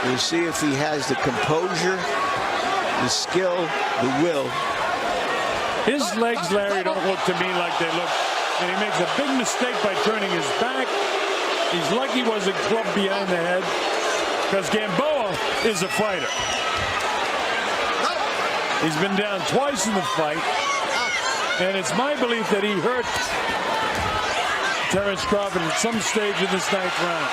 We'll see if he has the composure, the skill, the will. His legs, Larry, don't look to me like they look. And he makes a big mistake by turning his back. He's lucky he wasn't clubbed behind the head because Gamboa is a fighter. He's been down twice in the fight. And it's my belief that he hurt Terrence Crawford at some stage in this 9th round.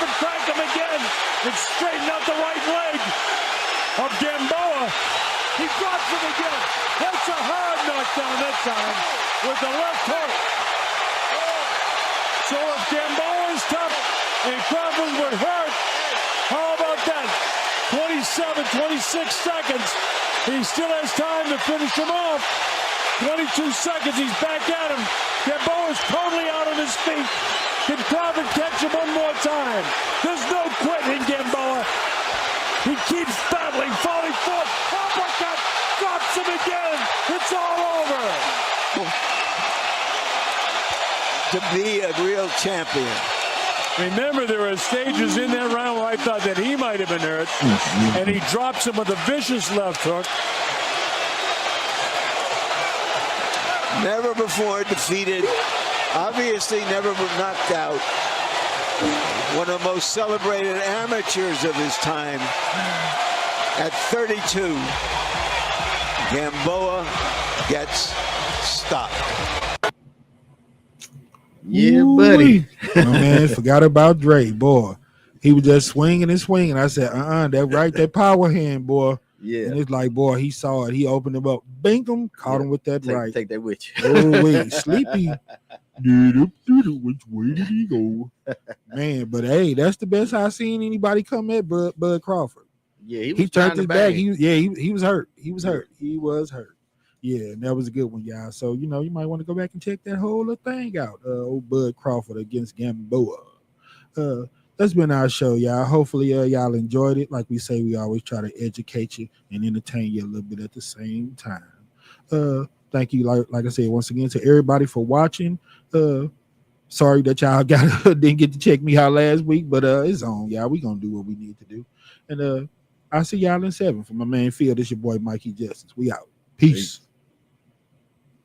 and crank him again and straighten out the right leg of Gamboa. He drops him again. That's a hard knockdown that time with the left hook. So if Gamboa is tough and Crawford would hurt, how about that? 27, 26 seconds. He still has time to finish him off. 22 seconds, he's back at him. Gamboa's totally out on his feet. Can Crawford catch him one more time? There's no quitting Gamboa. He keeps battling, falling forward. Uppercut, drops him again. It's all over. To be a real champion. Remember, there were stages in that round where I thought that he might have been hurt, and he drops him with a vicious left hook. Never before defeated, obviously never knocked out. One of the most celebrated amateurs of his time. At 32, Gamboa gets stopped. Yeah, buddy. My man forgot about Dre, boy. He was just swinging and swinging. I said, that power hand, boy. Yeah. And it's like, boy, he saw it. He opened him up, bink him, caught him with that right. Take that with you. Oh, wait, sleepy. Which way did he go? Man, but hey, that's the best I've seen anybody come at Bud Crawford. Yeah, he turned his back. He was hurt. He was hurt. Yeah, and that was a good one, y'all. So, you might want to go back and check that whole little thing out. Old Bud Crawford against Gamboa. That's been our show, y'all. Hopefully, y'all enjoyed it. Like we say, we always try to educate you and entertain you a little bit at the same time. Thank you, like I said, once again, to everybody for watching. Sorry that y'all didn't get to check me out last week, but it's on, y'all. We gonna do what we need to do. And I'll see y'all in 7. For my man Phil, this your boy Mikey Justice. We out. Peace.